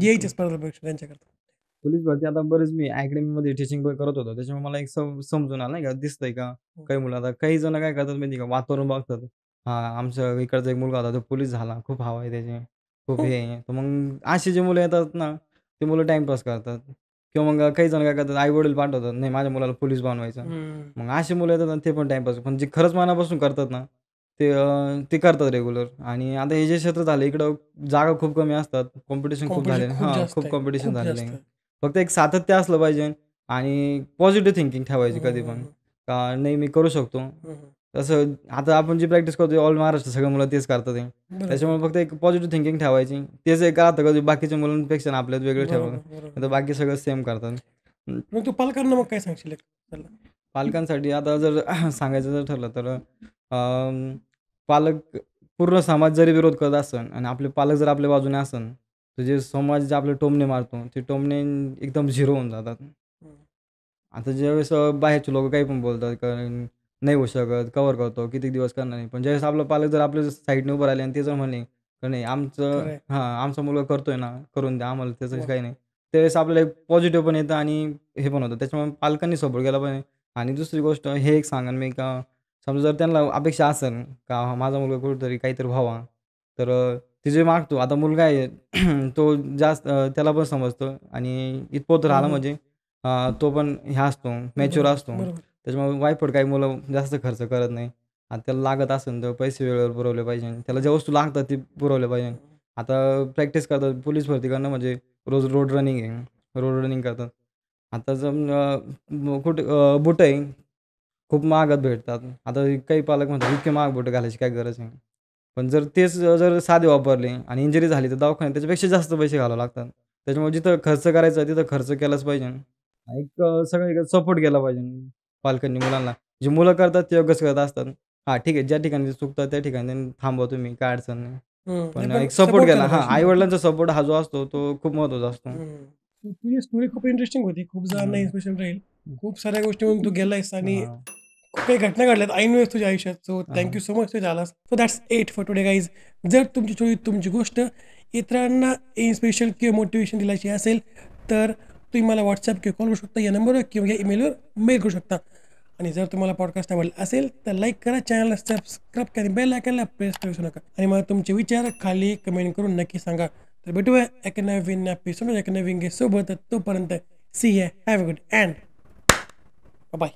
यायची स्पर्धा परीक्षा त्यांच्याकरता? पोलीस भरती आता बरेच मी अकॅडमीमध्ये टीचिंग पण करत होतो. त्याच्यामुळे मला एक समजून आलं नाही का, दिसतंय का? हं. काही मुलं आता काही जण काय करतात माहिती आहे का, वातावरण बघतात. हां, आमच्या इकडचा एक मुलगा होता, तो पोलीस झाला. खूप हवा आहे त्याची. खूप हे आहे. तर मग अशी जी मुलं येतात ना, ती मुलं टाईमपास करतात. किंवा मग काही जण काय करतात, आई-वडील पाठवतात, "नाही, माझ्या मुलाला पोलीस बनवायचं." हं. मग अशी मुलं येतात आणि ते पण टाईमपास. पण जे खरंच मनापासून करतात ना, ते करतात रेग्युलर. आणि आता हे जे क्षेत्र झालं इकडं जागा खूप कमी असतात. कॉम्पिटिशन खूप कॉम्पिटिशन झाले. खूप हां, जास्त खूप आहे. कॉम्पिटिशन खूप झालेलं जास्त आहे. आहे. फक्त एक सातत्य असलं पाहिजे आणि पॉझिटिव्ह थिंकिंग ठेवायची हं, कधी हं, पण, हं. का नाही मी करू शकतो. हं, हं. तसं आता आपण जी प्रॅक्टिस करतोय ऑल महाराष्ट्र सगळे मुलं तेच करतात आहे. बरोबर, त्याच्यामुळे फक्त एक पॉझिटिव्ह थिंकिंग ठेवायची. तेच एक राहतं कधी बाकीच्या मुलांपेक्षा आपल्यात वेगळं ठेवलं. बरोबर, नाहीतर बरोबर. बाकी सगळं सेम करतात. अं, मग तू पालकांना मग काय सांगशील एक सल्ला? पालकांसाठी आता जर सांगायचं जर ठरलं तर पालक पूर्ण समाज जरी विरोध करत असेल आणि आपले पालक जर आपल्या बाजूने असेल, तर जे समाज जे आपले टोमणे मारतो, ते टोमणे एकदम झिरो होऊन जातात. हं. आता ज्यावेळेस बाहेरचे लोकं काही पण बोलतात, कारण नाही होऊ शकत, कव्हर करतो, किती दिवस करणार नाही. पण ज्यावेळेस आपला पालक जर आपल्या साईडने उभं राहिले आणि ते जर म्हणले, की नाही खरं आहे. आमचा मुलगा करतोय ना, करून द्या आम्हाला त्याचं वाह! काही नाही. त्यावेळेस आपल्याला एक पॉझिटिव्ह पण येतं आणि हे पण होतं. त्याच्यामुळे पालकांनी सपोर्ट केला पाहिजे. आणि दुसरी गोष्ट हे एक सांगेन मी, का समजा जर त्यांना अपेक्षा असेल, का माझा मुलगा कुठेतरी काहीतरी व्हावा, तर ते जे मागतो आता मुलगा आहे तो जास्त त्याला पण समजतं आणि इथपर्यंत हं, राहिला हं. म्हणजे तो पण ह्या असतो, मॅच्युअर बरोबर, असतो. बरोबर. त्याच्यामुळे वायफळ काही मुलं जास्त खर्च करत नाही. आणि त्याला लागत असेल तर पैसे वेळेवर पुरवले पाहिजे. त्याला ज्या वस्तू लागतात ते पुरवल्या पाहिजे. हं. आता प्रॅक्टिस करतात पोलीस भरती करणं म्हणजे रोज रोड रनिंग आहे. रोड रनिंग करतात. आता कुठे बुटं आहे, खूप महागात भेटतात. आता काही पालक म्हणतात इतके महाग बुटं घालायची काय गरज आहे. पण जर तेच जर साधे वापरले आणि इंजुरी झाली तर दवाखान्यात त्याच्यापेक्षा जास्त पैसे घालावे लागतात. त्याच्यामुळे जिथं खर्च करायचा तिथं खर्च केलाच पाहिजे. सगळीकडे सपोर्ट केला पाहिजे पालकांनी मुलांना. जे मुलं करतात ते योग्यच करत असतात. हां, ठीक आहे. ज्या ठिकाणी ते चुकतात त्या ठिकाणी त्यांनी थांबवा तुम्ही, काय अडचण नाही. हं. नाही पण पण एक सपोर्ट सपोर्ट केला केला हां, पाहिजे. आई-वडिलांचा सपोर्ट हा जो असतो तो खूप महत्त्वाचा असतो. हं. तुझी स्टोरी खूप इंटरेस्टिंग होती. खूप जणांना हं. इन्स्पिरेशन राहील. खूप साऱ्या गोष्टींमधून तू गेलायस आणि हां. खूप काही घटना घडल्यात ऐनवेळेस तुझ्या आयुष्यात. सो थँक हां. यू सो मच तू झालास. So that's it for today guys. जर तुमची स्टोरी, तुमची गोष्ट इतरांना इन्स्पिरेशन किंवा मोटिवेशन दिल्याची असेल, तर तुम्ही मला WhatsApp किंवा कॉल करू शकता या नंबरवर किंवा या ईमेलवर मेल करू शकता. आणि जर तुम्हाला पॉडकास्ट आवडला असेल तर लाईक करा, चॅनलला सबस्क्राईब करा, बेल आयकॉनला प्रेस करू विसरू नका. आणि मला तुमचे विचार खाली कमेंट करून नक्की सांगा. तर भेटूया एका नवीन एपिसोड एका नवीन गेस्ट सोबत. तोपर्यंत see ya, have a good and bye.